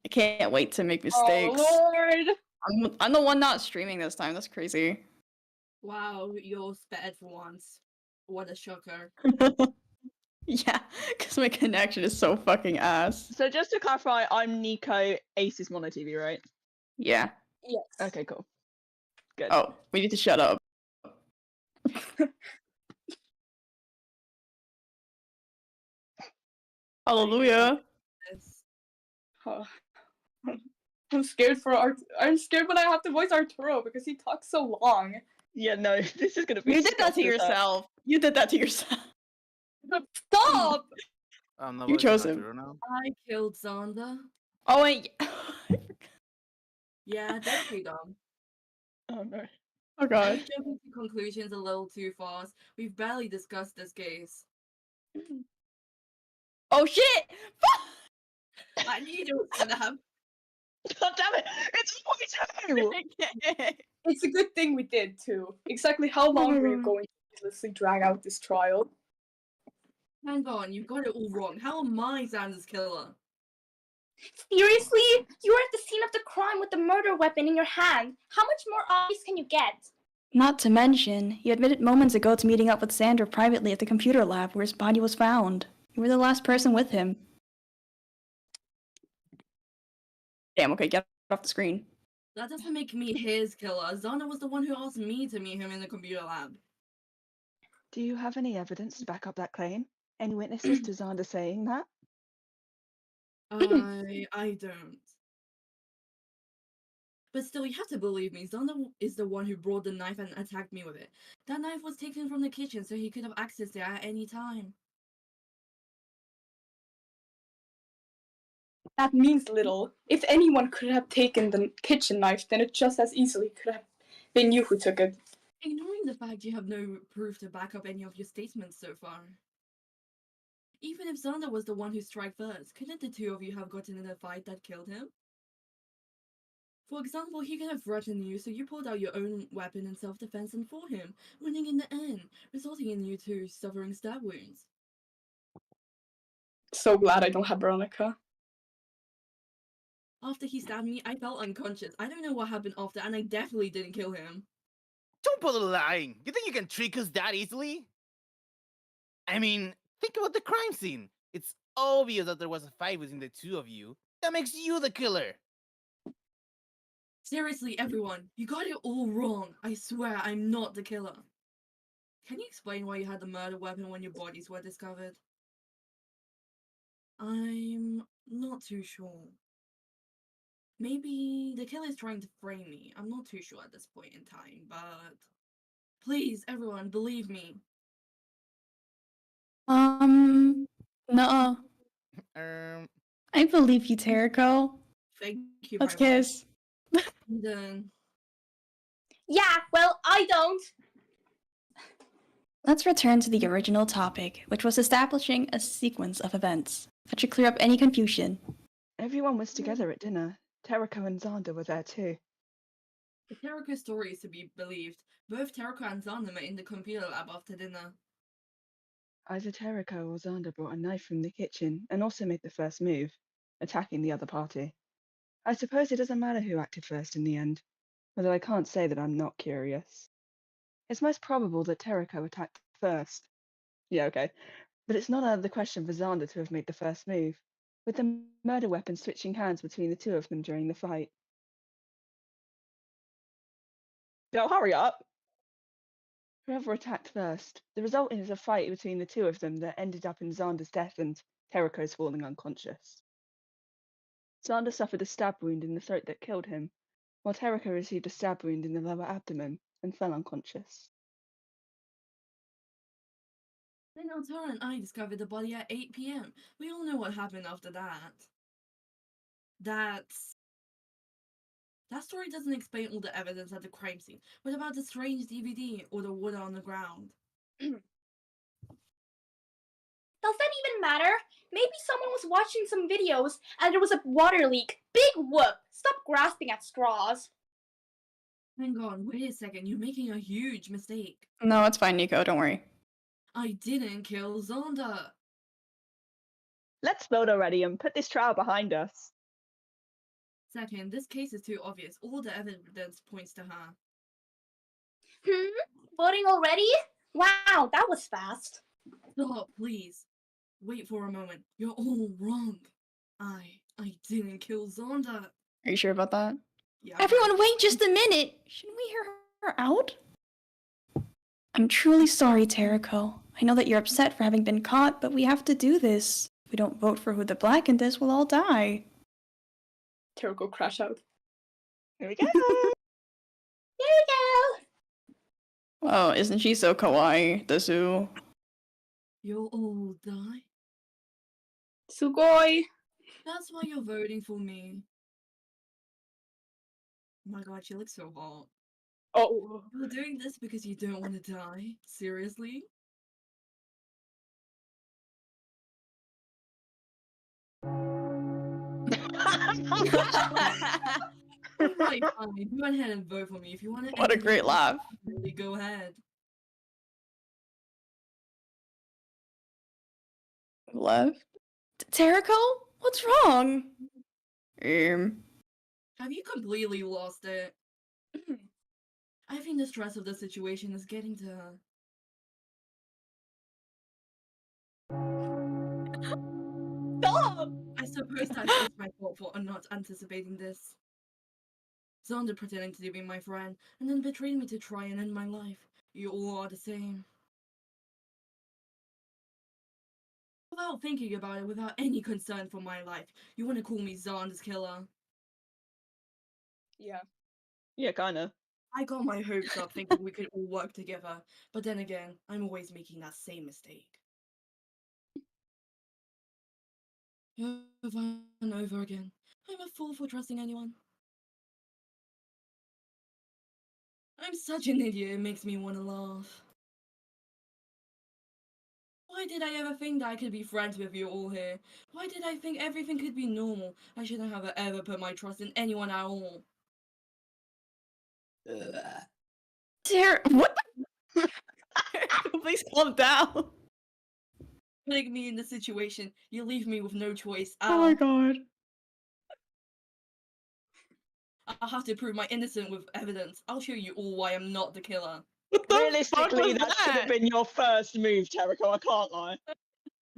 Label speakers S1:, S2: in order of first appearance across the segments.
S1: I can't wait to make mistakes.
S2: Oh lord!
S1: I'm the one not streaming this time. That's crazy.
S3: Wow, you're spared for once. What a shocker.
S1: Yeah, because my connection is so fucking ass.
S4: So just to clarify, I'm Nico, Ace is Mono TV, right?
S1: Yeah.
S2: Yes.
S4: Okay, cool. Good.
S1: Oh, we need to shut up. Hallelujah.
S3: Yes.
S2: Oh. I'm scared I'm scared when I have to voice Arturo because he talks so long.
S4: Yeah, no, this is gonna be.
S1: You did that to yourself. You did that to yourself.
S2: Stop!
S1: You chose him.
S3: I killed Xander.
S1: Oh wait.
S3: Yeah, that's pretty dumb.
S4: Oh no.
S1: Oh god.
S3: You're jumping to conclusions a little too fast. We've barely discussed this case.
S1: Oh shit!
S3: I knew you were gonna have.
S4: God damn it! It's always you!
S2: It's a good thing we did too. Exactly how long were you going to endlessly drag out this trial?
S3: Hang on, you've got it all wrong. How am I Xander's killer?
S5: Seriously? You were at the scene of the crime with the murder weapon in your hand. How much more obvious can you get?
S1: Not to mention, you admitted moments ago to meeting up with Sandra privately at the computer lab where his body was found. You were the last person with him. Damn, okay, get off the screen.
S3: That doesn't make me his killer. Xander was the one who asked me to meet him in the computer lab.
S4: Do you have any evidence to back up that claim? Any witnesses to Xander saying that?
S3: I don't. But still, you have to believe me. Xander is the one who brought the knife and attacked me with it. That knife was taken from the kitchen, so he could have accessed it at any time.
S2: That means little. If anyone could have taken the kitchen knife, then it just as easily could have been you who took it.
S3: Ignoring the fact you have no proof to back up any of your statements so far. Even if Xander was the one who struck first, couldn't the two of you have gotten in a fight that killed him? For example, he could have threatened you, so you pulled out your own weapon in self-defense and fought him, winning in the end, resulting in you two suffering stab wounds.
S2: So glad I don't have Veronica.
S3: After he stabbed me, I felt unconscious. I don't know what happened after, and I definitely didn't kill him.
S6: Don't bother lying. You think you can trick us that easily? I mean, think about the crime scene. It's obvious that there was a fight between the two of you. That makes you the killer.
S3: Seriously, everyone, you got it all wrong. I swear I'm not the killer. Can you explain why you had the murder weapon when your bodies were discovered? I'm not too sure. Maybe the killer is trying to frame me. I'm not too sure at this point in time, but please, everyone, believe me.
S1: No. I believe you, Terrico.
S3: Thank you.
S1: Let's kiss.
S3: Then.
S5: Yeah, well, I don't.
S1: Let's return to the original topic, which was establishing a sequence of events that should clear up any confusion.
S4: Everyone was together at dinner. Terrico and Xander were there too.
S3: If Terrico's story is to be believed, both Terrico and Xander met in the computer lab after dinner.
S4: Either Terrico or Xander brought a knife from the kitchen and also made the first move, attacking the other party. I suppose it doesn't matter who acted first in the end, although I can't say that I'm not curious. It's most probable that Terrico attacked first. Yeah, okay. But it's not out of the question for Xander to have made the first move, with the murder weapon switching hands between the two of them during the fight. Yo, hurry up! Whoever attacked first, the result is a fight between the two of them that ended up in Xander's death and Terrico's falling unconscious. Xander suffered a stab wound in the throat that killed him, while Terrico received a stab wound in the lower abdomen and fell unconscious.
S3: Then Arturo and I discovered the body at 8 PM. We all know what happened after that. That story doesn't explain all the evidence at the crime scene. What about the strange DVD or the water on the ground?
S5: Does that even matter? Maybe someone was watching some videos and there was a water leak. Big whoop! Stop grasping at straws.
S3: Hang on, wait a second. You're making a huge mistake.
S1: No, it's fine, Nico. Don't worry.
S3: I didn't kill Xander.
S4: Let's vote already and put this trial behind us.
S3: Second, this case is too obvious. All the evidence points to her.
S5: Voting already? Wow, that was fast.
S3: Stop, please. Wait for a moment. You're all wrong. I didn't kill Zonda.
S1: Are you sure about that?
S3: Yeah.
S1: Everyone, wait just a minute! Shouldn't we hear her out? I'm truly sorry, Teriko. I know that you're upset for having been caught, but we have to do this. If we don't vote for who the blackened is, we'll all die.
S2: Teriko crash out.
S4: Here we go.
S5: There we go.
S1: Oh, isn't she so kawaii, the zoo?
S3: You'll all die?
S2: Sugoi.
S3: That's why you're voting for me. Oh my god, she looks so hot.
S2: Oh.
S3: You're doing this because you don't want to die? Seriously? Alright, fine. Go ahead and vote for me. If you want to.
S1: What a great laugh.
S3: Go ahead.
S1: Left? Teriko? What's wrong?
S3: Have you completely lost it? I think the stress of the situation is getting to her.
S2: Stop!
S3: I suppose that's my fault for not anticipating this. Zonda pretending to be my friend, and then betrayed me to try and end my life. You all are the same. Without thinking about it, without any concern for my life, you want to call me Zonda's killer?
S2: Yeah.
S4: Yeah, kinda.
S3: I got my hopes up thinking we could all work together, but then again, I'm always making that same mistake. Over and over again. I'm a fool for trusting anyone. I'm such an idiot, it makes me want to laugh. Why did I ever think that I could be friends with you all here? Why did I think everything could be normal? I shouldn't have ever put my trust in anyone at all.
S1: What the? Please calm down.
S3: Putting me in this situation, you leave me with no choice.
S1: Oh my god.
S3: I'll have to prove my innocence with evidence. I'll show you all why I'm not the killer.
S1: What the fuck
S4: Realistically,
S1: was
S4: that should have been your first move, Teriko. I can't lie.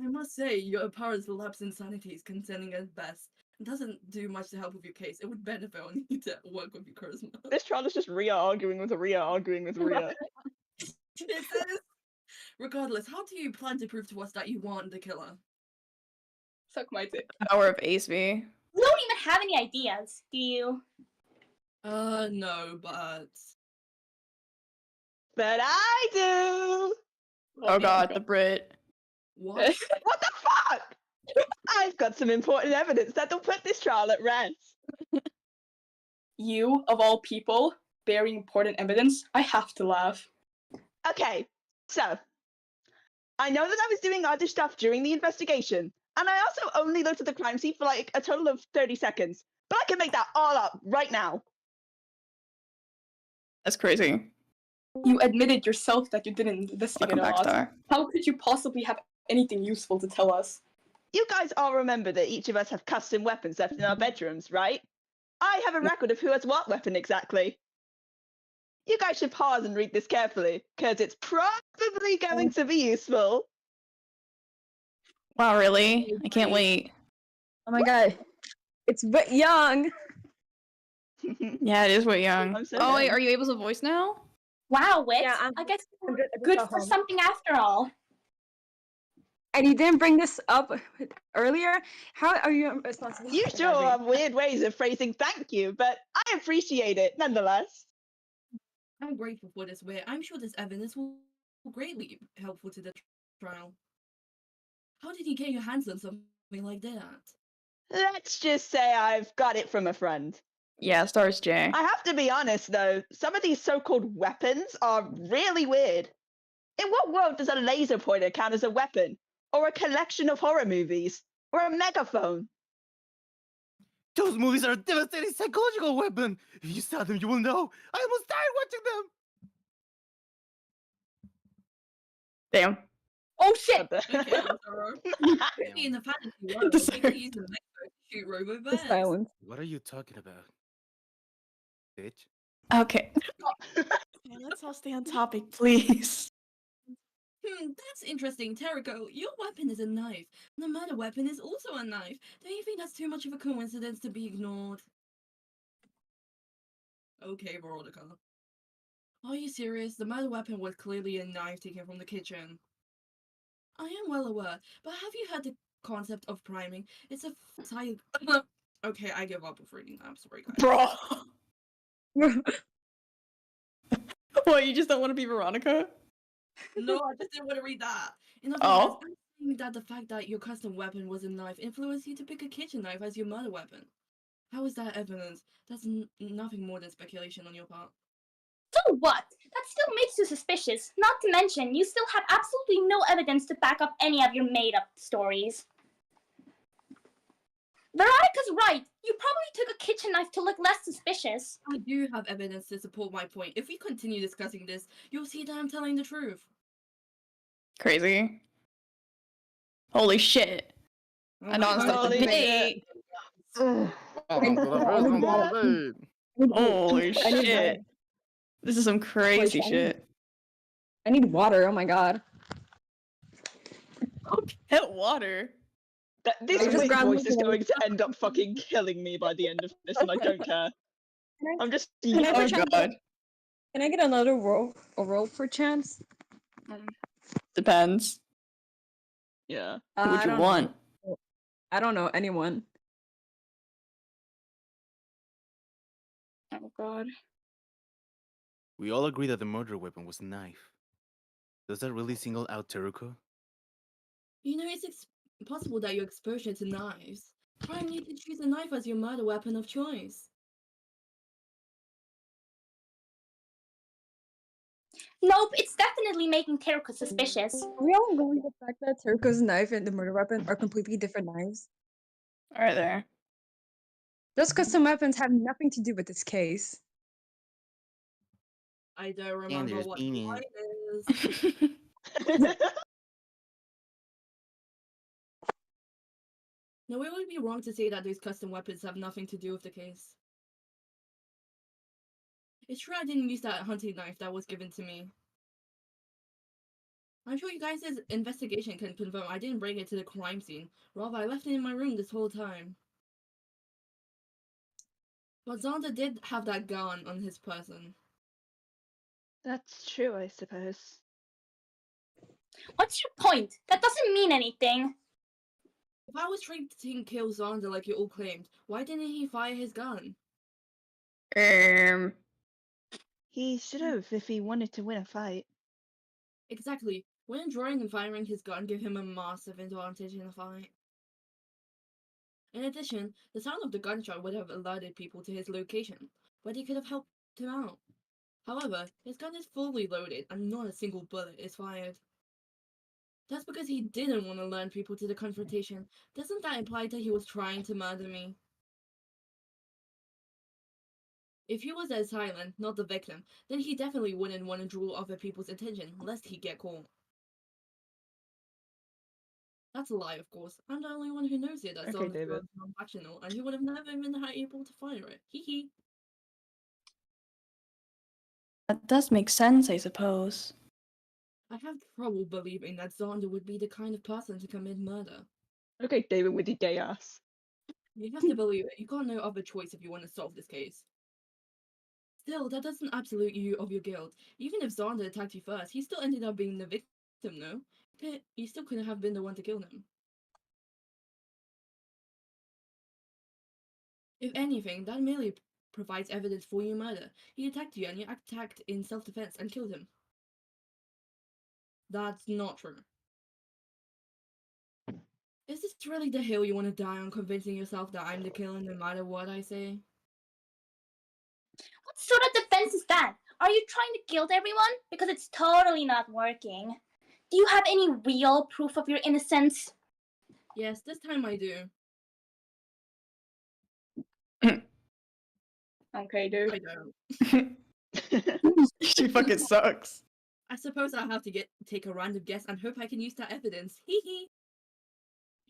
S3: I must say, your apparent lapse insanity is concerning at best. It doesn't do much to help with your case. It would benefit on you to work with your charisma.
S4: This trial is just Ria arguing with Ria arguing with Ria.
S3: This is... Regardless, how do you plan to prove to us that you weren't the killer?
S2: Suck my dick.
S1: Power of ASV.
S5: You don't even have any ideas, do you?
S3: No, but...
S4: But I do!
S1: Oh god, the Brit.
S3: What?
S4: What the fuck? I've got some important evidence that'll put this trial at rest.
S2: You, of all people, bearing important evidence, I have to laugh.
S4: Okay, so I know that I was doing other stuff during the investigation, and I also only looked at the crime scene for like a total of 30 seconds, but I can make that all up right now.
S1: That's crazy.
S2: You admitted yourself that you didn't investigate
S1: Welcome
S2: a
S1: back,
S2: lot.
S1: Star.
S2: How could you possibly have anything useful to tell us?
S4: You guys all remember that each of us have custom weapons left in our bedrooms, right? I have a record of who has what weapon exactly. You guys should pause and read this carefully, because it's probably going to be useful.
S1: Wow, really? I can't wait.
S7: Oh my god. It's but young.
S1: Yeah, it is Wei Young.
S4: I'm so
S1: Oh wait,
S4: down.
S1: are you able to voice now?
S5: Wow, Wit.
S7: Yeah,
S5: I guess
S7: I'm
S5: good
S7: go
S5: for
S7: home.
S5: something after all.
S7: And you didn't bring this up earlier? How are you responsible?
S4: You
S7: for
S4: sure
S7: that,
S4: have weird ways of phrasing thank you, but I appreciate it nonetheless.
S3: I'm grateful for this way. I'm sure this evidence will greatly helpful to the trial. How did you get your hands on something like that?
S4: Let's just say I've got it from a friend.
S1: Yeah, Star's J.
S4: I have to be honest though, some of these so-called weapons are really weird. In what world does a laser pointer count as a weapon? Or a collection of horror movies? Or a megaphone?
S6: Those movies are a devastating psychological weapon. If you saw them, you will know. I almost died watching them.
S1: Damn.
S5: Oh shit!
S3: Okay, Zoro. Maybe in the fantasy world,
S1: Sorry.
S3: we could use the shoot robo
S7: The
S3: bears.
S7: silence.
S6: What are you talking about, bitch?
S1: Okay. Okay, let's all stay on topic, please.
S3: That's interesting, Teriko. Your weapon is a knife. The murder weapon is also a knife. Don't you think that's too much of a coincidence to be ignored? Okay, Veronica. Are you serious? The murder weapon was clearly a knife taken from the kitchen. I am well aware, but have you heard the concept of priming? It's a Okay, I give up with reading that. I'm sorry, guys.
S1: Bro. What, you just don't want to be Veronica?
S3: No, I just didn't want to read that. In other
S1: Oh.
S3: words, I'm saying that the fact that your custom weapon was a knife influenced you to pick a kitchen knife as your murder weapon. How is that evidence? That's nothing more than speculation on your part.
S5: So what? That still makes you suspicious. Not to mention, you still have absolutely no evidence to back up any of your made-up stories. Veronica's right. You probably took a kitchen knife to look less suspicious.
S3: I do have evidence to support my point. If we continue discussing this, you'll see that I'm telling the truth.
S1: Crazy. Holy shit.
S3: Oh
S1: I
S3: my
S1: know it's
S3: God.
S1: the
S4: Holy
S1: debate.
S6: Welcome to the first one of the debate.
S1: Holy
S7: I need
S1: shit. This is some crazy
S7: shit.
S1: shit.
S7: I need water. Oh my god.
S1: Hit water.
S4: This
S7: I just
S4: wig
S7: grabbed
S4: voice is
S7: my
S4: going to end up fucking killing me by the end of this, and I don't care. I'm just
S7: Can I
S4: yelling.
S1: Oh
S7: pretend-
S1: god.
S7: Can I get another roll for chance?
S1: Depends.
S4: Yeah.
S1: Who would
S7: I
S1: you
S7: don't
S1: want?
S7: know. I don't know anyone.
S2: Oh god.
S6: We all agree that the murder weapon was a knife. Does that really single out Teruko?
S3: You know, it's possible that your exposure to knives prime you to choose a knife as your murder weapon of choice.
S5: Nope, it's definitely making Teriko suspicious.
S7: Are we all going with the fact that Turco's knife and the murder weapon are completely different knives?
S1: Alright there.
S7: Those custom weapons have nothing to do with this case.
S3: I don't remember
S6: there's
S3: what
S6: Beanie.
S3: the line is. No, it would be wrong to say that those custom weapons have nothing to do with the case. It's true I didn't use that hunting knife that was given to me. I'm sure you guys' investigation can confirm I didn't bring it to the crime scene. Rather, I left it in my room this whole time. But Zonda did have that gun on his person.
S4: That's true, I suppose.
S5: What's your point? That doesn't mean anything.
S3: If I was trying to kill Zonda like you all claimed, why didn't he fire his gun?
S4: He should have if he wanted to win a fight.
S3: Exactly. When drawing and firing his gun give him a massive advantage in a fight. In addition, the sound of the gunshot would have alerted people to his location, but he could have helped him out. However, his gun is fully loaded and not a single bullet is fired. That's because he didn't want to alert people to the confrontation. Doesn't that imply that he was trying to murder me? If he was the assailant, not the victim, then he definitely wouldn't want to draw other people's attention, lest he get caught. That's a lie, of course. I'm the only one who knows it. That's
S4: Okay, David.
S3: non-factional, and he would have never been able to fire it. Hee hee.
S1: That does make sense, I suppose.
S3: I have trouble believing that Zonda would be the kind of person to commit murder.
S4: Okay, David with your gay ass.
S3: You have to believe it. You got no other choice if you want to solve this case. Still, that doesn't absolute you of your guilt. Even if Zonda attacked you first, he still ended up being the victim, no? You still couldn't have been the one to kill him. If anything, that merely provides evidence for your murder. He attacked you and you attacked in self-defense and killed him. That's not true. Is this really the hill you want to die on, convincing yourself that I'm the killer no matter what I say?
S5: What sort of defense is that? Are you trying to guilt everyone? Because it's totally not working. Do you have any real proof of your innocence?
S3: Yes, this time I do.
S2: Okay, dude.
S3: I don't.
S1: She fucking sucks.
S3: I suppose I'll have to take a random guess and hope I can use that evidence. Hee hee.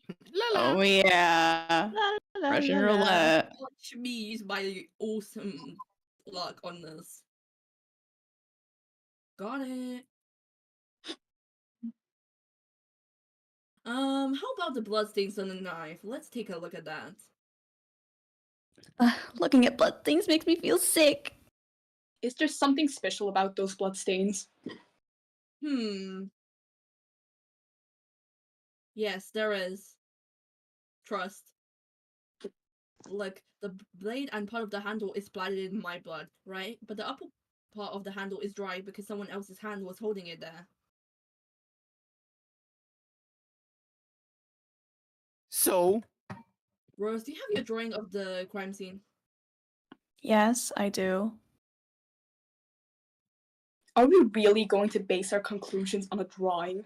S6: La la.
S1: Oh yeah.
S4: La, la,
S1: Russian
S4: la, la.
S1: roulette.
S3: Watch me use my awesome luck on this. Got it. How about the bloodstains on the knife? Let's take a look at that.
S1: Looking at bloodstains makes me feel sick.
S2: Is there something special about those bloodstains?
S3: Yes, there is. Trust. Look, the blade and part of the handle is splattered in my blood, right? But the upper part of the handle is dry because someone else's hand was holding it there.
S6: So,
S3: Rose, do you have your drawing of the crime scene?
S1: Yes, I do.
S2: Are we really going to base our conclusions on a drawing?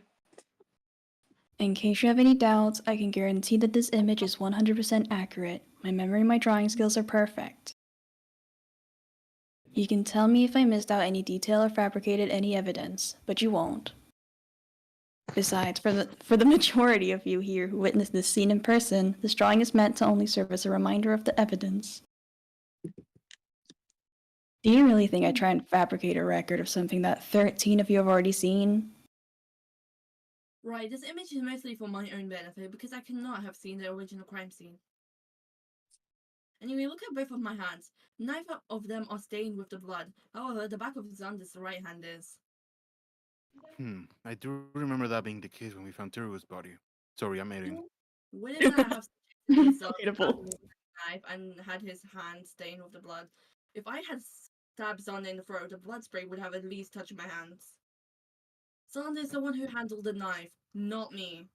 S1: In case you have any doubts, I can guarantee that this image is 100% accurate. My memory and my drawing skills are perfect. You can tell me if I missed out any detail or fabricated any evidence, but you won't. Besides, for the majority of you here who witnessed this scene in person, this drawing is meant to only serve as a reminder of the evidence. Do you really think I try and fabricate a record of something that 13 of you have already seen?
S3: Right, this image is mostly for my own benefit because I cannot have seen the original crime scene. Anyway, look at both of my hands. Neither of them are stained with the blood. However, the back of Xander's right hand is.
S6: I do remember that being the case when we found Teru's body. Sorry, I'm eating.
S3: Would it not have subjected himself to
S1: Relatable.
S3: stabbing with a knife and had his hand stained with the blood? If I had stabbed Xander in the throat, the blood spray would have at least touched my hands. Xander is the one who handled the knife, not me.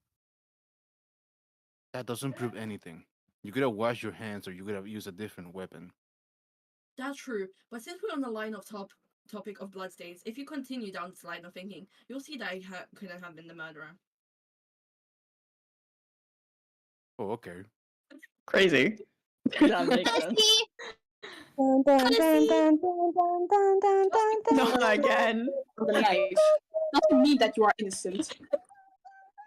S6: That doesn't prove anything. You could have washed your hands or you could have used a different weapon.
S3: That's true, but since we're on the line of topic of bloodstains, if you continue down this line of thinking, you'll see that I couldn't have been the murderer.
S6: Oh, okay.
S1: Crazy.
S4: That makes sense.
S7: Dun, dun, dun, dun, dun, dun, dun, dun, dun,
S1: Not again.
S2: The knife. Doesn't mean that you are innocent.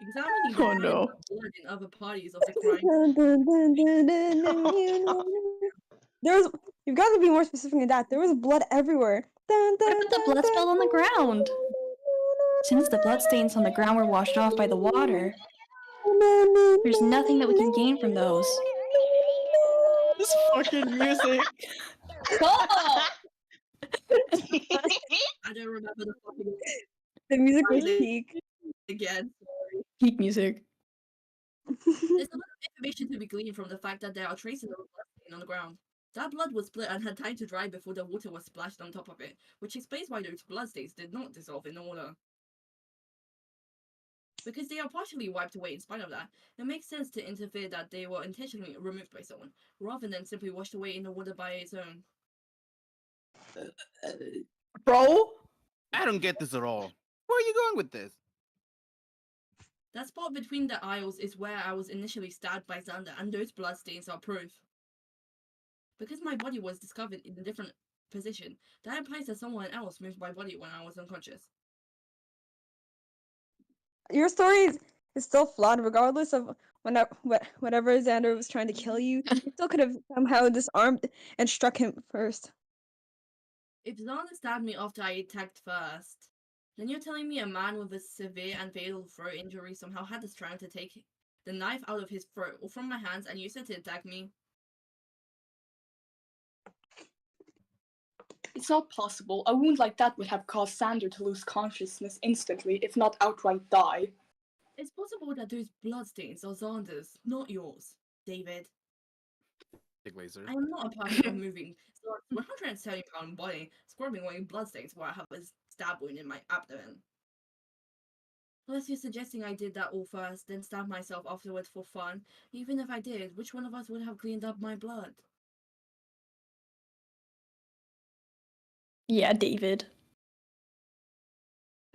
S3: Examining
S1: Oh,
S3: the
S1: no.
S3: blood in other parties of the crime.
S7: dun, dun, dun, dun, dun, dun, you know. You've got to be more specific than that. There was blood everywhere. Dun,
S1: What
S7: dun,
S1: about the
S7: dun,
S1: blood
S7: dun,
S1: spilled on the ground? Since the bloodstains on the ground were washed off by the water, there's nothing that we can gain from those. This fucking music.
S2: Stop!
S3: I don't remember the fucking
S7: The music was
S3: Really?
S7: peak.
S3: again.
S1: Peak music.
S3: There's a lot of information to be gleaned from the fact that there are traces of blood stain on the ground. That blood was split and had time to dry before the water was splashed on top of it, which explains why those bloodstains did not dissolve in the water. Because they are partially wiped away in spite of that, it makes sense to infer that they were intentionally removed by someone, rather than simply washed away in the water by its own.
S1: Bro?
S6: I don't get this at all. Where are you going with this?
S3: That spot between the aisles is where I was initially stabbed by Xander, and those bloodstains are proof. Because my body was discovered in a different position, that implies that someone else moved my body when I was unconscious.
S7: Your story is still flawed, regardless of whatever Xander was trying to kill you. You still could have somehow disarmed and struck him first.
S3: If Xander stabbed me after I attacked first, then you're telling me a man with a severe and fatal throat injury somehow had the strength to take the knife out of his throat or from my hands and use it to attack me?
S2: It's not possible. A wound like that would have caused Sander to lose consciousness instantly, if not outright die.
S3: It's possible that those bloodstains are Xander's, not yours, David.
S6: Big laser.
S3: I am not a person of moving 170-pound body, scrubbing away bloodstains while I have a stab wound in my abdomen. Unless you're suggesting I did that all first, then stab myself afterwards for fun. Even if I did, which one of us would have cleaned up my blood?
S1: Yeah, David.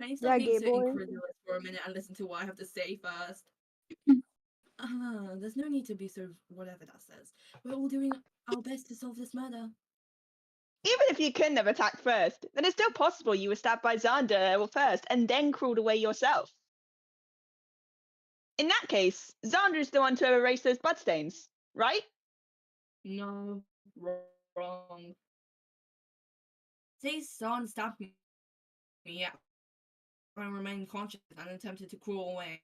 S3: Can you stop
S7: Yeah,
S3: being
S7: gay
S3: so
S7: boy.
S3: incredulous for a minute and listen to what I have to say first? There's no need to be so whatever that says. We're all doing our best to solve this murder.
S4: Even if you couldn't have attacked first, then it's still possible you were stabbed by Xander first and then crawled away yourself. In that case, Xander's the one to have erased those bloodstains, right?
S3: No, wrong. Say Son stabbed me, yeah. I remained conscious and attempted to crawl away.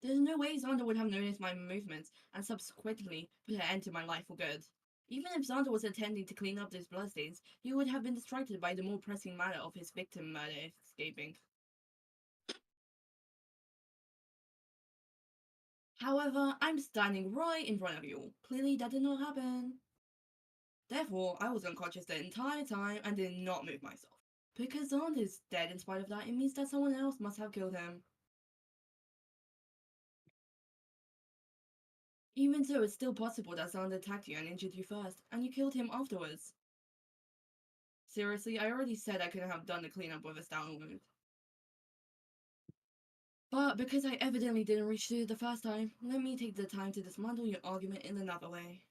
S3: There's no way Xander would have noticed my movements and subsequently put an end to my life for good. Even if Xander was attempting to clean up those bloodstains, he would have been distracted by the more pressing matter of his victim murder escaping. However, I'm standing right in front of you. Clearly that did not happen. Therefore, I was unconscious the entire time and did not move myself. Because Xander is dead in spite of that, it means that someone else must have killed him. Even so, it's still possible that Xander attacked you and injured you first, and you killed him afterwards. Seriously, I already said I couldn't have done the cleanup with a stone wound. But because I evidently didn't reach to it the first time, let me take the time to dismantle your argument in another way.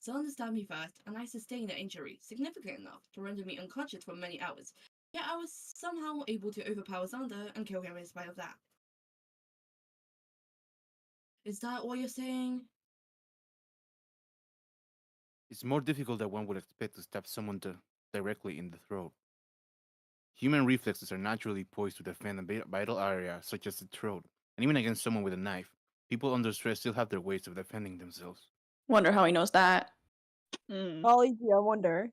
S3: Xander stabbed me first, and I sustained an injury significant enough to render me unconscious for many hours, yet I was somehow able to overpower Xander and kill him in spite of that. Is that what you're saying?
S6: It's more difficult than one would expect to stab someone directly in the throat. Human reflexes are naturally poised to defend a vital area such as the throat, and even against someone with a knife. People under stress still have their ways of defending themselves.
S1: Wonder how he knows that.
S7: Golly gee, I wonder.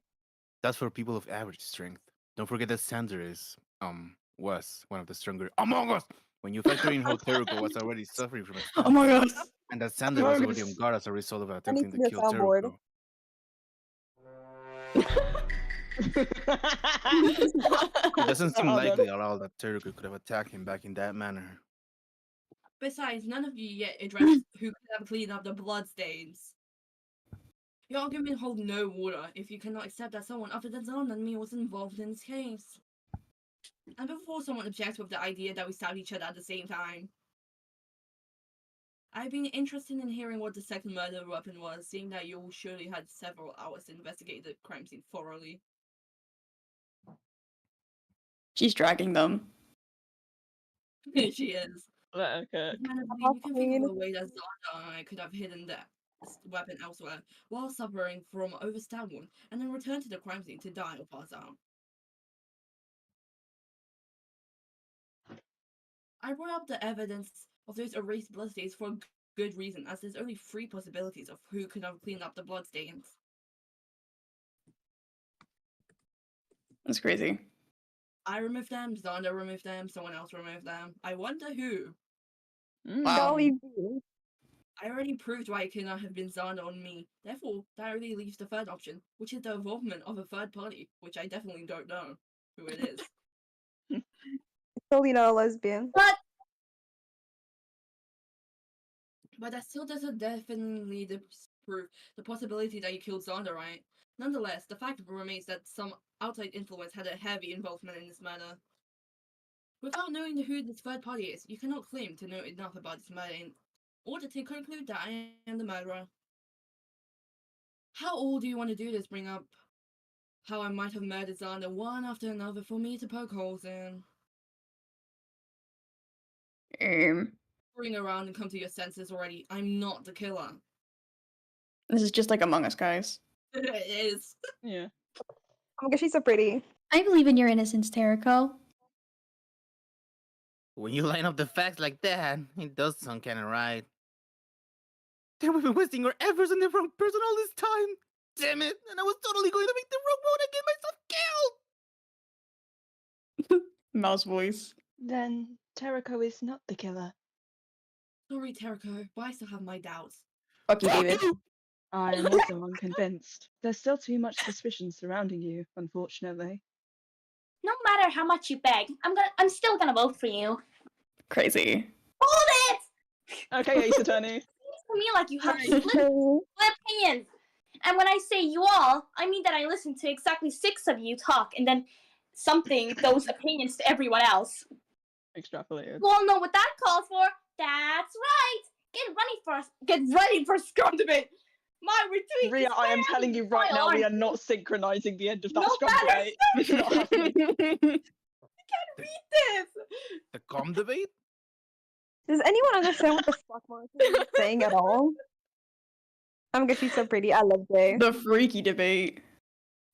S6: That's for people of average strength. Don't forget that Sander was one of the stronger among us. When you factor in how Teruko was already suffering from a
S1: Oh my god.
S6: and that Sander was already on guard as a result of
S7: I need
S6: attempting
S7: to
S6: to
S7: be a
S6: kill
S7: soundboard.
S6: Teruko. It doesn't seem
S4: Oh,
S6: likely at all that Teruko could have attacked him back in that manner.
S3: Besides, none of you yet addressed who could have cleaned up the bloodstains. Your argument holds no water if you cannot accept that someone other than Xander and me was involved in this case. And before someone objects with the idea that we stabbed each other at the same time. I've been interested in hearing what the second murder weapon was, seeing that you surely had several hours to investigate the crime scene thoroughly.
S1: She's dragging them.
S3: She is.
S4: Let her cook.
S3: Alternatively,
S7: Oh,
S3: you can think of a way that Xander and I could have hidden that weapon elsewhere while suffering from overstab wound, and then return to the crime scene to die or pass out. I brought up the evidence of those erased bloodstains for a good reason, as there's only 3 possibilities of who could have cleaned up the bloodstains.
S1: That's crazy.
S3: I removed them, Xander removed them, someone else removed them. I wonder who.
S7: Golly gee.
S3: I already proved why it could not have been Xander on me. Therefore, that only leaves the third option, which is the involvement of a third party, which I definitely don't know who it is.
S7: Totally not a lesbian.
S3: But that still doesn't definitely disprove the possibility that you killed Xander, right? Nonetheless, the fact remains that some outside influence had a heavy involvement in this murder. Without knowing who this third party is, you cannot claim to know enough about this murder in order to conclude that I am the murderer. How all do you want to do this? Bring up how I might have murdered Xander one after another for me to poke holes in. Bring around and come to your senses already. I'm not the killer.
S1: This is just like Among Us, guys.
S3: It is.
S4: Yeah.
S7: Oh my gosh, she's so pretty.
S1: I believe in your innocence, Teriko.
S6: When you line up the facts like that, it does sound kind of right. Then we've been wasting our efforts on the wrong person all this time. Damn it! And I was totally going to make the wrong move and get myself killed.
S1: Mouse voice.
S4: Then Teriko is not the killer.
S3: Sorry, Teriko, but I still have my doubts.
S1: Fuck you, David.
S4: I am also unconvinced. There's still too much suspicion surrounding you, unfortunately.
S5: No matter how much you beg, I'm still gonna vote for you.
S1: Crazy.
S5: Hold it!
S4: Okay, Ace Attorney.
S5: Seems to me like you have split opinions. And when I say you all, I mean that I listened to exactly 6 of you talk and then something those opinions to everyone else.
S4: Extrapolated.
S5: You all know what that calls for? That's right! Get ready for scrum debate! My retreat
S4: Ria,
S5: is
S4: I am
S5: ready.
S4: telling you right now, we
S5: on.
S4: are not synchronizing the end of that
S5: No
S4: scrum
S5: matter.
S4: debate. It's not happening.
S5: Read this!
S6: The calm debate?
S7: Does anyone understand what the fuck Martha is saying at all? Oh my god, she's so pretty. I love Jay.
S1: The freaky debate.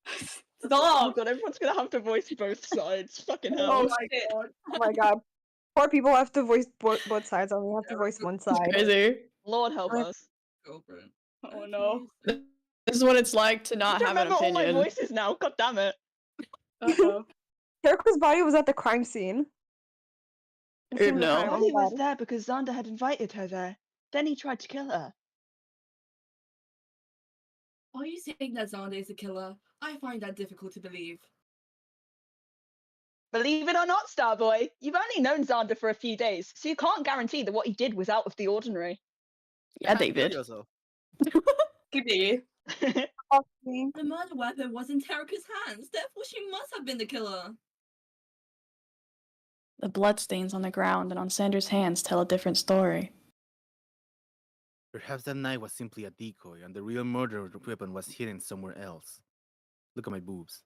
S4: Oh my
S2: Stop.
S4: god, everyone's gonna have to voice both sides. Fucking hell.
S2: Oh
S3: my
S2: shit.
S3: god.
S7: Oh my god. Poor people have to voice both sides. I only have to voice one
S1: It's
S7: side.
S1: crazy.
S4: Lord help
S7: I-
S4: us.
S3: Culprit.
S2: Oh
S3: Okay,
S2: no.
S3: so-
S1: This is what it's like to
S4: I
S1: not
S4: don't
S1: have an
S4: remember all my
S1: opinion.
S4: voices now. God damn it.
S2: Uh-oh.
S7: Jericho's body was at the crime scene. The scene of the
S1: No.
S7: crime, oh
S4: Molly
S7: my
S4: was
S7: god.
S4: there because Xander had invited her there. Then he tried to kill her.
S3: Are you saying that Xander is a killer? I find that difficult to believe.
S4: Believe it or not, Starboy, you've only known Xander for a few days, so you can't guarantee that what he did was out of the ordinary.
S1: Yeah, David.
S6: Yourself.
S2: Gibby.
S7: Fuck me.
S3: The murder weapon was in Terika's hands, therefore she must have been the killer.
S1: The bloodstains on the ground and on Sanders' hands tell a different story.
S6: Perhaps that knife was simply a decoy, and the real murder weapon was hidden somewhere else. Look at my boobs.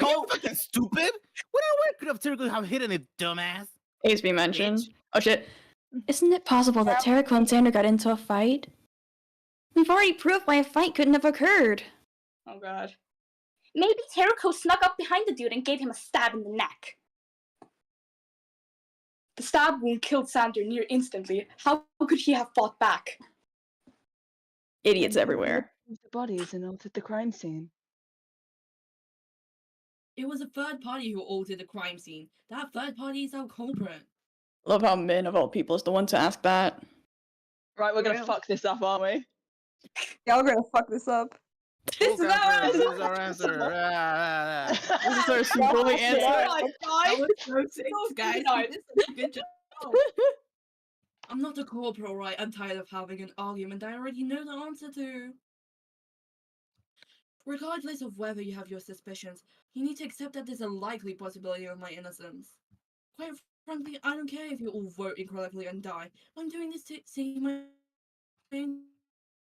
S6: Are you fucking stupid? Where could Tereko have hidden it, dumbass?
S1: HB mentioned. Oh shit. Isn't it possible that Tereko and Xander got into a fight? We've already proved why a fight couldn't have occurred.
S2: Oh god.
S5: Maybe Tereko snuck up behind the dude and gave him a stab in the neck.
S2: The stab wound killed Sander near instantly. How could he have fought back?
S1: Idiots everywhere.
S4: The bodies and altered the crime scene.
S3: It was a third party who altered the crime scene. That third party is our culprit.
S1: Love how Min of all people is the one to ask that.
S4: Right, we're gonna
S7: Real.
S4: fuck this up, aren't we?
S7: Y'all gonna fuck this up.
S2: This is our
S6: This
S2: answer.
S6: is our answer. Ah, ah, ah.
S1: This is our Sugoi
S7: Yeah.
S1: answer.
S2: Oh
S3: That
S2: my
S3: was so sick, guys.
S2: nice.
S3: You did such a good job. I'm not a corporal, right? I'm tired of having an argument I already know the answer to. Regardless of whether you have your suspicions, you need to accept that there's a likely possibility of my innocence. Quite frankly, I don't care if you all vote incorrectly and die. I'm doing this to save my own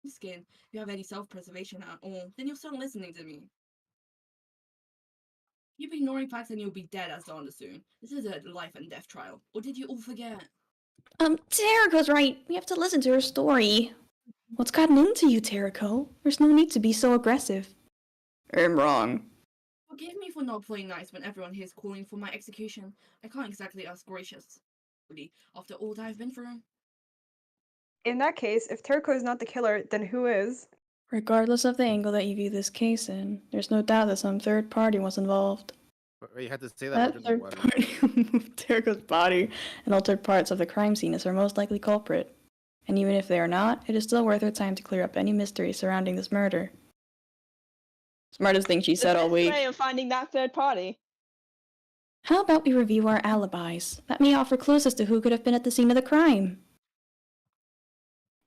S3: skin. If you have any self-preservation at all, then you'll start listening to me. Keep ignoring facts and you'll be dead as Xander soon. This is a life and death trial. Or did you all forget?
S1: Tereko's right. We have to listen to her story. What's gotten into you, Tereko? There's no need to be so aggressive. I'm wrong.
S3: Forgive me for not playing nice when everyone here is calling for my execution. I can't exactly ask graciously after all that I've been through.
S7: In that case, if Tereko is not the killer, then who is?
S1: Regardless of the angle that you view this case in, there's no doubt that some third party was involved.
S6: But you had to say that.
S1: That third party who moved Tereko's body and altered parts of the crime scene is our most likely culprit. And even if they are not, it is still worth our time to clear up any mystery surrounding this murder. Smartest thing she said
S4: the
S1: all
S4: best
S1: week.
S4: way of finding that third party.
S1: How about we review our alibis? That may offer clues as to who could have been at the scene of the crime.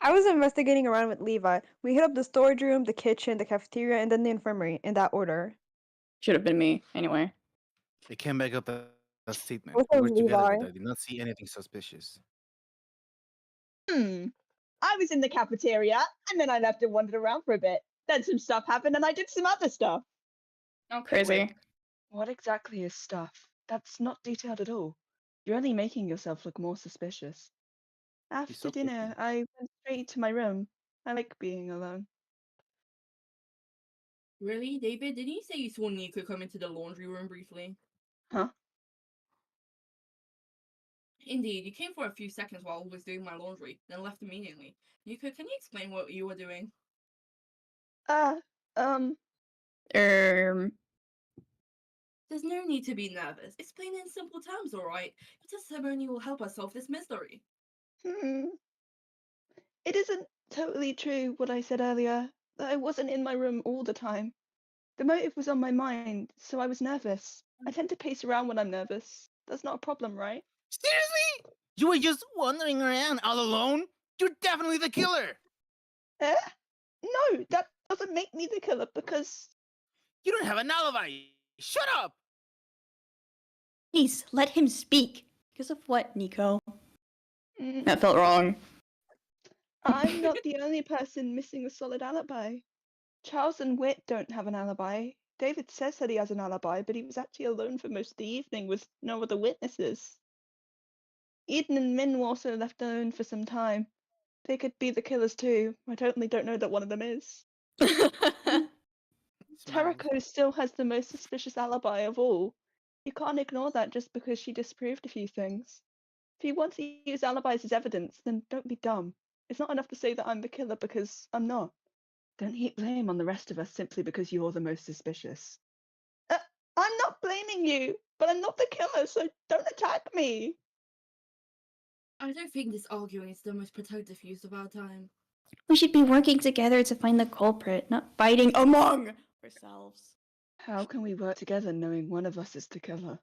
S7: I was investigating around with Levi. We hit up the storage room, the kitchen, the cafeteria, and then the infirmary, in that order.
S1: Should have been me, anyway.
S6: They came back up that statement.
S7: What's
S6: We
S7: up,
S6: were together,
S7: Levi?
S6: but I did not see anything suspicious.
S4: I was in the cafeteria, and then I left and wandered around for a bit. Then some stuff happened, and I did some other stuff.
S2: Okay,
S1: Crazy.
S2: wait.
S4: What exactly is stuff? That's not detailed at all. You're only making yourself look more suspicious. After
S6: so
S4: dinner, I went straight to my room. I like being alone.
S3: Really, David? Didn't you say you saw Nico come into the laundry room briefly?
S4: Huh?
S3: Indeed, you came for a few seconds while I was doing my laundry, then left immediately. Nico, can you explain what you were doing? There's no need to be nervous. Explain in simple terms, alright? Your testimony will help us solve this mystery.
S4: It isn't totally true what I said earlier, that I wasn't in my room all the time. The motive was on my mind, so I was nervous. I tend to pace around when I'm nervous. That's not a problem, right?
S6: Seriously? You were just wandering around all alone? You're definitely the killer!
S4: Eh? No, that doesn't make me the killer because
S6: You don't have an alibi! Shut up!
S1: Please, let him speak. Because of what, Nico?
S4: mm,
S1: That felt wrong.
S4: I'm not the only person missing a solid alibi. Charles and Whit don't have an alibi. David says that he has an alibi, but he was actually alone for most of the evening with no other witnesses. Eden and Min were also left alone for some time. They could be the killers too. I totally don't know that one of them is.
S6: Smiles.
S4: Terako still has the most suspicious alibi of all. You can't ignore that just because she disproved a few things. If you want to use alibis as evidence, then don't be dumb. It's not enough to say that I'm the killer because I'm not. Don't heap blame on the rest of us simply because you're the most suspicious. I'm not blaming you, but I'm not the killer, so don't attack me.
S3: I don't think this arguing is the most productive use of our time.
S1: We should be working together to find the culprit, not fighting among ourselves.
S4: How can we work together knowing one of us is the killer?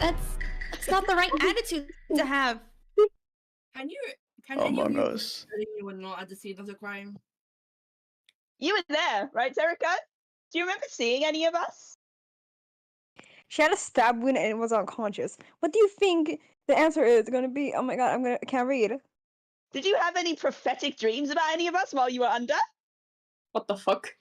S1: That's not the right attitude to have.
S3: Can any of
S1: Among
S3: you
S1: us.
S3: telling you were not at the scene of the crime?
S4: You were there, right, Teraka? Do you remember seeing any of us?
S7: She had a stab wound and was unconscious. What do you think the answer is going to be? Oh my god, I can't read.
S4: Did you have any prophetic dreams about any of us while you were under?
S2: What the fuck?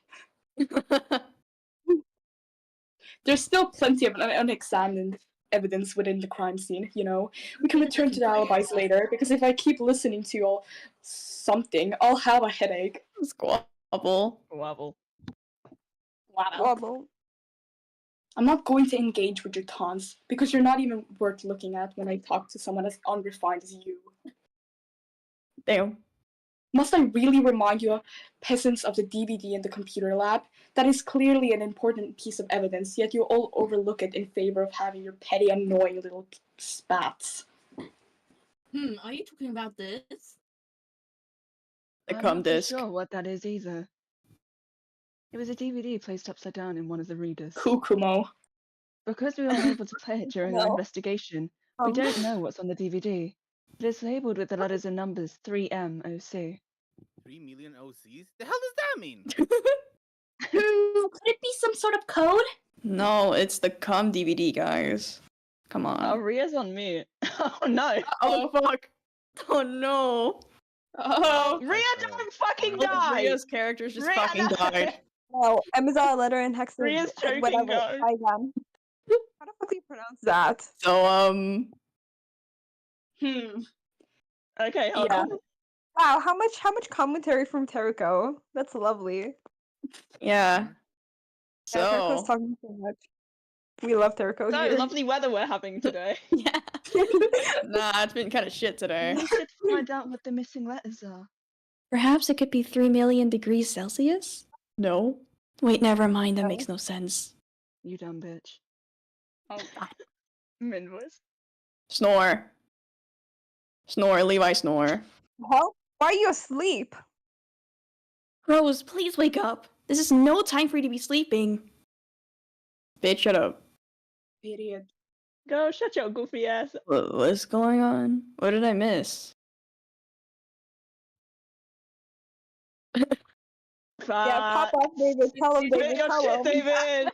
S2: There's still plenty of unexamined evidence within the crime scene, you know. We can return to the alibis later, because if I keep listening to all something, I'll have a headache.
S1: Squabble.
S4: Wobble.
S2: Wow.
S7: Wobble.
S2: I'm not going to engage with your taunts, because you're not even worth looking at when I talk to someone as unrefined as you.
S1: Damn.
S2: Must I really remind you, peasants of the DVD in the computer lab? That is clearly an important piece of evidence, yet you all overlook it in favor of having your petty, annoying little spats.
S3: Are you talking about this?
S1: The
S4: I'm
S1: cum
S4: not too
S1: disc.
S4: sure what that is either. It was a DVD placed upside down in one of the readers.
S2: Kukumo.
S4: Because we were unable to play it during our
S7: No.
S4: investigation, we don't know what's on the DVD. But it's labeled with the letters and numbers 3MOC.
S6: 3 million OCs? The hell does that mean?
S5: Could it be some sort of code?
S1: No, it's the cum DVD, guys. Come on.
S4: Oh, Ria's on mute. Oh no.
S1: Oh, fuck. Oh no.
S2: Oh,
S4: Ria, don't fucking
S6: Oh,
S4: die!
S1: Ria's characters just
S4: Ria,
S1: fucking
S4: no.
S1: died.
S7: No, Emma's letter and Hex
S4: Ria's choking
S7: whatever.
S4: guard.
S7: Try again. How the fuck do you pronounce that?
S1: So,
S4: Okay, hold
S2: Yeah.
S4: on.
S7: Wow, how much commentary from Terako? That's lovely.
S1: yeah.
S7: Yeah, Terako's
S1: So,
S7: talking so much. We love Terako
S4: So,
S7: here.
S4: lovely weather we're having today.
S1: yeah. Nah, it's been kind of shit today.
S4: We should find out what the missing letters are.
S1: Perhaps it could be 3 million degrees Celsius? No. Wait, never mind. That
S7: No.
S1: makes no sense.
S4: You dumb bitch.
S2: Oh,
S4: Min voice.
S1: Snore. Snore, Levi, snore.
S7: Hell? Why are you asleep?
S1: Rose, please wake up. This is no time for you to be sleeping. Bitch, shut up.
S2: period.
S4: Go shut your goofy ass.
S1: What's going on? What did I miss?
S7: Yeah, pop off, David. Tell him,
S4: Spit
S7: David.
S4: your
S7: Tell
S4: shit,
S7: him.
S4: David.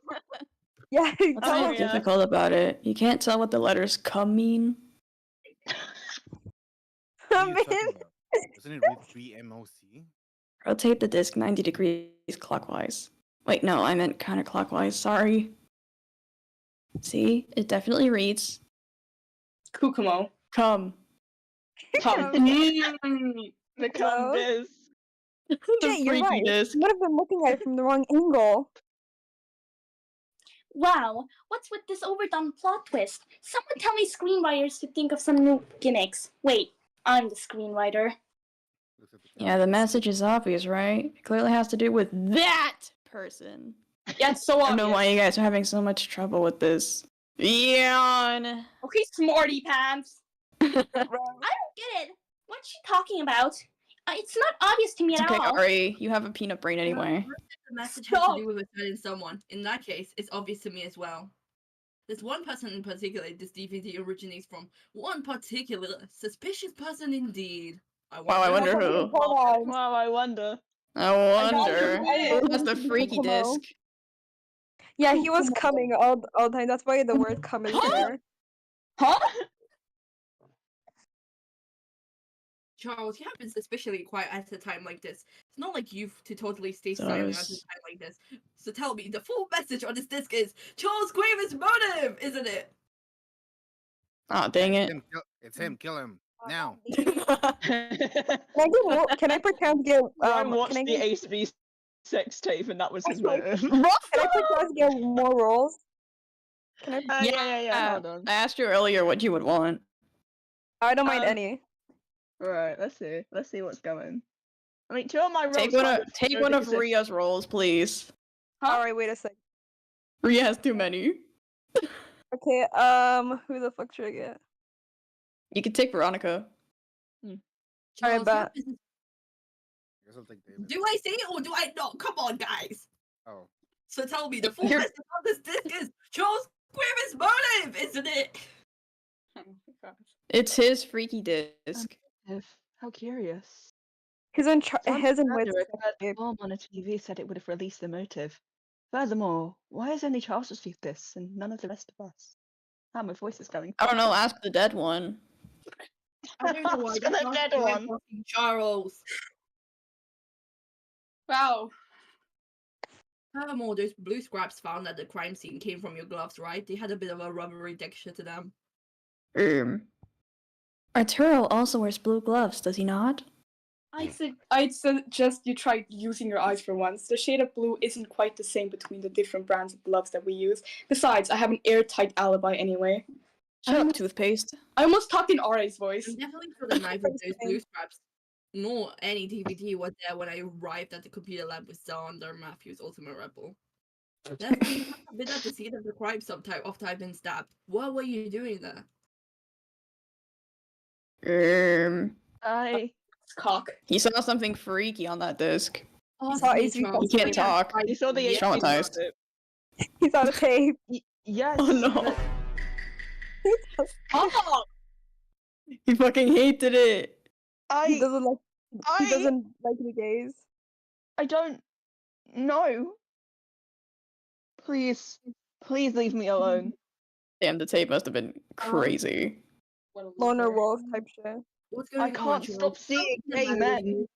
S7: Yeah,
S1: What's
S7: tell
S1: so
S7: him.
S4: yeah.
S1: difficult about it? You can't tell what the letters cum mean?
S6: What are you
S7: Man.
S6: talking about? Doesn't it read 3MOC?
S1: Rotate the disc 90 degrees clockwise. Wait, no, I meant counterclockwise. Sorry. See? It definitely reads
S2: Kukumo.
S1: cum.
S2: Tom.
S4: The cum
S7: Hello?
S4: biz.
S1: The
S7: Yeah, you're
S1: freaky
S7: right.
S1: disc.
S7: You would have been looking at it from the wrong angle.
S5: Wow, what's with this overdone plot twist? Someone tell me screenwriters to think of some new gimmicks. Wait, I'm the screenwriter.
S6: Looks at the
S1: Yeah, the
S6: calendar.
S1: message is obvious, right? It clearly has to do with that person.
S2: Yeah, it's so
S1: I don't know
S2: obvious.
S1: why you guys are having so much trouble with this. Yawn.
S5: Okay, smarty pants.
S7: Right.
S5: I don't get it. What's she talking about? It's not obvious to me
S1: It's
S5: at
S1: okay,
S5: all.
S1: Ari. You have a peanut brain anyway.
S3: The message has
S2: Stop.
S3: to do with a certain someone. In that case, it's obvious to me as well. There's one person in particular this DVD originates from. One particular suspicious person indeed.
S1: Wow, I wonder who.
S7: Hold on.
S4: Wow, I wonder.
S1: I wonder.
S7: I
S1: Who has the
S7: want to
S1: freaky
S7: come out.
S1: disc?
S7: Yeah, he was coming all the time. That's why the word "come" is there.
S2: Huh?
S3: Charles, you have been suspiciously quiet at a time like this. It's not like you to totally stay
S1: So
S3: silent at a
S1: is-
S3: time like this. So tell me, the full message on this disc is Charles Graver's motive, isn't it?
S1: Ah, dang it.
S6: It's him. Kill him now.
S7: Can I pretend to get
S4: Ryan watched
S7: can I
S4: the
S7: get,
S4: Ace V sex tape, and that was his motive.
S7: can I pretend to get more roles? Can I?
S4: Yeah. Hold on.
S1: I asked you earlier what you would want.
S7: I don't mind
S4: Um,
S7: any.
S4: Right. Let's see. Let's see what's going. I mean, two of my roles.
S1: Take one
S4: kind
S1: of
S4: of
S1: take
S4: go
S1: one of
S4: because of-
S1: Ria's roles, please.
S2: Huh?
S7: All right, wait a sec.
S1: Ria has too many.
S7: Okay, who the fuck should I get?
S1: You could take Veronica.
S3: Charles,
S7: bet.
S3: what business-
S6: I guess I'll take David.
S3: do I say it or do I not? Come on, guys.
S6: Oh.
S3: So tell me, the full
S1: You're-
S3: message of this disc is Charles Queer's motive, isn't it?
S2: Oh my God.
S1: It's his freaky disc.
S4: How curious.
S7: His and his and
S4: Xander,
S7: Wit's
S4: a
S7: sex
S4: third
S7: tape.
S4: form on a TV said it would have released the motive. Furthermore, why has only Charles received this and none of the rest of us? How my voice is going.
S1: I don't know, ask the dead one.
S3: I don't know why.
S4: Ask the
S3: that's not
S4: dead
S3: why
S4: one.
S3: fucking Charles.
S2: Wow.
S3: Furthermore, those blue scraps found at the crime scene came from your gloves, right? They had a bit of a rubbery texture to them.
S1: Arturo also wears blue gloves, does he not?
S2: I'd suggest you try using your eyes for once. The shade of blue isn't quite the same between the different brands of gloves that we use. Besides, I have an airtight alibi anyway.
S1: Shut up, toothpaste.
S2: I almost talked in Ra's voice.
S3: I definitely saw the knife with those blue scraps. Nor any DVD was there when I arrived at the computer lab with Xander Matthews' Ultimate Rebel. Therefore, you must have been at the scene of the crime sometime after I've been stabbed. What were you doing there?
S4: I
S2: Cock.
S1: He saw something freaky on that disc.
S3: Oh,
S7: saw
S3: me,
S7: AC
S3: Charles.
S1: He can't
S3: Yeah,
S1: talk.
S3: I-
S4: you saw the
S3: yeah,
S4: Ace
S1: Traumatized.
S4: tape.
S7: He's on a tape.
S4: Yes.
S1: Oh no.
S2: Oh!
S1: He fucking hated it.
S7: He
S4: I
S7: doesn't like. He
S4: I-
S7: doesn't like the gays.
S4: I don't know. Please leave me alone.
S1: Damn, the tape must have been crazy.
S2: What a
S7: Loner
S2: loser.
S7: wolf type shit.
S3: What's
S4: I
S3: going on,
S4: can't stop
S3: Charles?
S4: seeing
S3: What's the
S4: gay
S3: matter with
S4: men.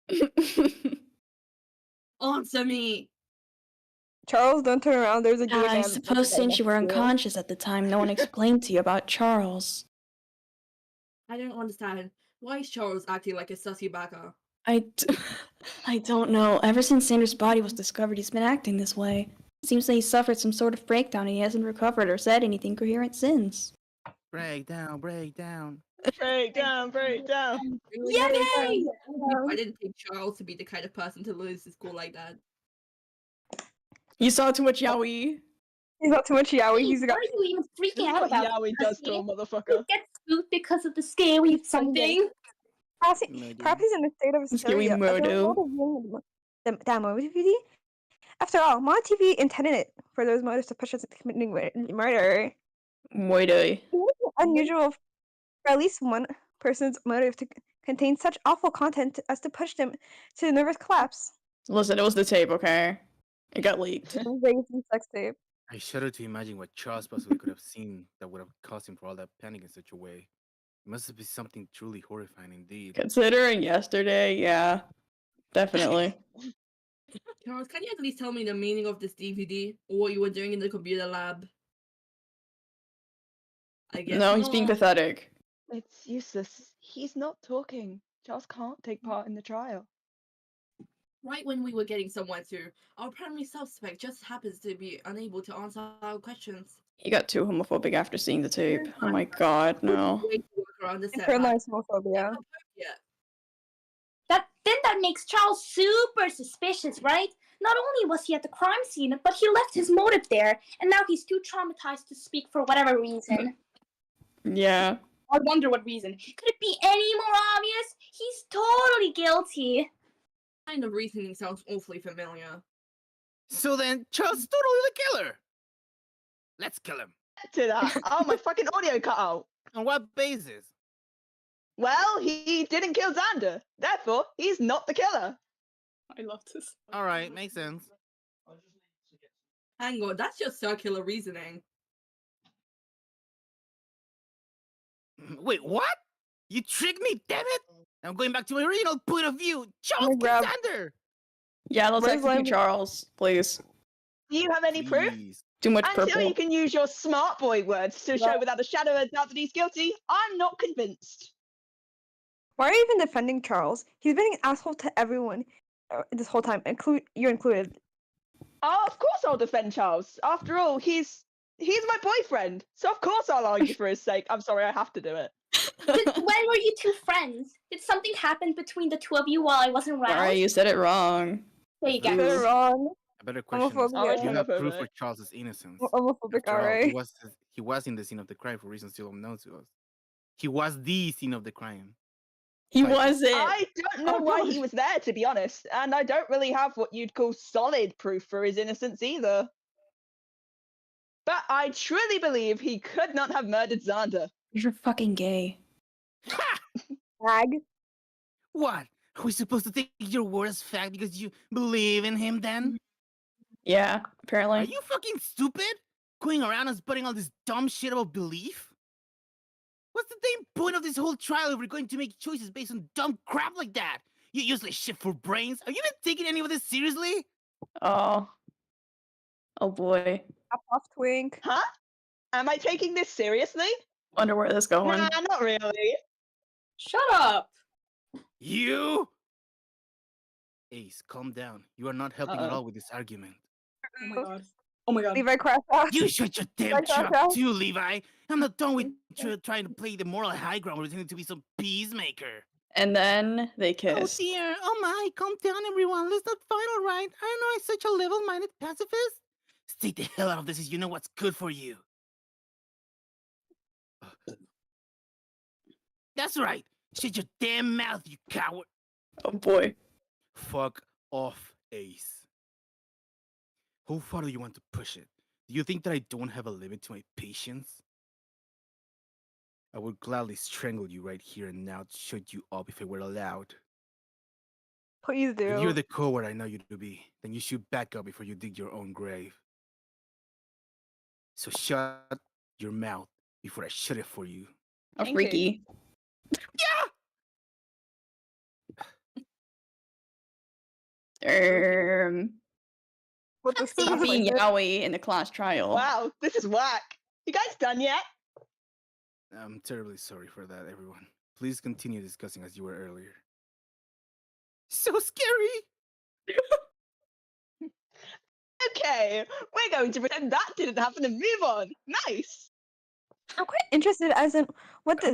S3: you? Answer me!
S7: Charles, don't turn around. There's a gay man.
S1: I suppose since you were
S7: next to
S1: unconscious at the time, no one explained to you about Charles.
S3: I don't understand. Why is Charles acting like a sussy baka?
S1: I don't know. Ever since Sanders' body was discovered, he's been acting this way. Seems that he suffered some sort of breakdown and he hasn't recovered or said anything coherent since.
S6: Break down.
S4: Break down.
S3: Yay! I didn't think Charles to be the kind of person to lose his cool like that.
S1: You saw too much yaoi.
S7: He's not too much yaoi. He's
S5: What
S7: got.
S5: are you even
S4: This
S5: freaking
S4: is
S5: out
S4: what
S5: about?
S4: Yowie does to a
S5: You
S4: motherfucker.
S5: get spooked because of the scary something.
S7: Perhaps
S6: No,
S7: he's in a state of
S1: Scary
S7: hysteria. as a result of viewing that movie DVD. After all, Mod TV intended it for those motives to push us into committing murder.
S1: Moide.
S7: It was unusual for at least one person's motive to contain such awful content as to push them to a nervous collapse.
S1: Listen, it was the tape, okay? It got leaked.
S7: Raising sex tape.
S6: I shudder to imagine what Charles possibly could have seen that would have caused him for all that panic in such a way. It must be something truly horrifying indeed.
S1: Considering yesterday, yeah. Definitely.
S3: Charles, can you at least tell me the meaning of this DVD or what you were doing in the computer lab? I guess
S1: No, he's being
S3: not.
S1: pathetic.
S4: It's useless. He's not talking. Charles can't take part in the trial.
S3: Right when we were getting somewhere to, our primary suspect just happens to be unable to answer our questions.
S1: He got too homophobic after seeing the tape. Oh my god, no.
S3: Way to work around the setback.
S7: Internalized homophobia.
S3: Yeah.
S5: That makes Charles super suspicious, right? Not only was he at the crime scene, but he left his motive there, and now he's too traumatized to speak for whatever reason.
S1: Yeah.
S2: I wonder what reason.
S5: Could it be any more obvious? He's totally guilty.
S3: Kind of reasoning sounds awfully familiar.
S6: So then, Charles is totally the killer. Let's kill him.
S4: To that. Oh, my fucking audio cut out.
S6: On what basis?
S4: Well, he didn't kill Xander. Therefore, he's not the killer.
S2: I love this.
S6: All right, makes sense.
S3: Hang on, that's just circular reasoning.
S6: Wait, what? You tricked me, damn it! I'm going back to my original point of view. Charles
S7: grab-
S6: Alexander.
S1: Yeah, let's
S7: Where's
S1: execute
S7: Lamb-
S1: Charles, please.
S4: Do you have any proof?
S6: Please.
S1: Too much
S4: Until
S1: purple.
S4: you can use your smart boy words to show without a shadow of a doubt that he's guilty, I'm not convinced.
S7: Why are you even defending Charles? He's been an asshole to everyone this whole time, you included.
S4: Oh, of course I'll defend Charles. After all, he's my boyfriend. So of course I'll argue for his sake. I'm sorry, I have to do it.
S5: When were you two friends? Did something happen between the two of you while I wasn't around?
S1: Sorry, you said it wrong.
S5: There you go.
S7: You're wrong.
S6: A better question is,
S7: Homophobia.
S6: do you have proof
S4: Homophobic.
S6: for Charles's innocence?
S7: Homophobic,
S6: After all,
S7: alright.
S6: he was in the scene of the crime for reasons still unknown to us. He was the scene of the crime.
S1: He
S6: Like-
S1: wasn't.
S4: I don't know
S1: Oh,
S4: why
S1: God.
S4: he was there, to be honest, and I don't really have what you'd call solid proof for his innocence either. But I truly believe he could not have murdered Xander.
S1: You're fucking gay.
S6: Ha!
S7: Lag.
S6: What? Are we supposed to take your word as fact because you believe in him then?
S1: Yeah,
S6: Are
S1: apparently.
S6: you fucking stupid? Going around and sputting all this dumb shit about belief? What's the damn point of this whole trial if we're going to make choices based on dumb crap like that? You useless shit for brains. Are you even taking any of this seriously?
S1: Oh. Oh boy.
S7: Off twink.
S4: Huh? Am I taking this seriously?
S1: Wonder where this going.
S4: Nah, not really.
S2: Shut up.
S6: You? Ace, calm down. You are not helping at
S4: Uh-oh.
S6: all with this argument.
S2: Oh my god. Oh my god.
S7: Levi crash out.
S6: You shut your damn
S7: Like that,
S6: trap
S7: Cal?
S6: too, Levi. I'm not done with trying to play the moral high ground pretending to be some peacemaker.
S1: And then they
S6: Oh
S1: kiss.
S6: dear, oh my, calm down everyone. Let's not fight, alright? I know I'm such a level-minded pacifist. Stay the hell out of this if you know what's good for you. That's right. Shut your damn mouth, you coward.
S1: Oh boy.
S6: Fuck off, Ace. How far do you want to push it? Do you think that I don't have a limit to my patience? I would gladly strangle you right here and now to shut you up if I were allowed.
S7: Please
S6: If you're
S7: do.
S6: the coward I know you to be, then you should back up before you dig your own grave. So shut your mouth before I shut it for you.
S1: A
S7: Thank you.
S1: freaky.
S7: What the
S1: Stop
S7: students
S1: being
S7: like it.
S1: yaoi in the class trial.
S4: Wow, this is whack. You guys done yet?
S6: I'm terribly sorry for that, everyone. Please continue discussing as you were earlier. So scary!
S4: Okay, we're going to pretend that didn't happen and move on. Nice.
S7: I'm quite interested as in what's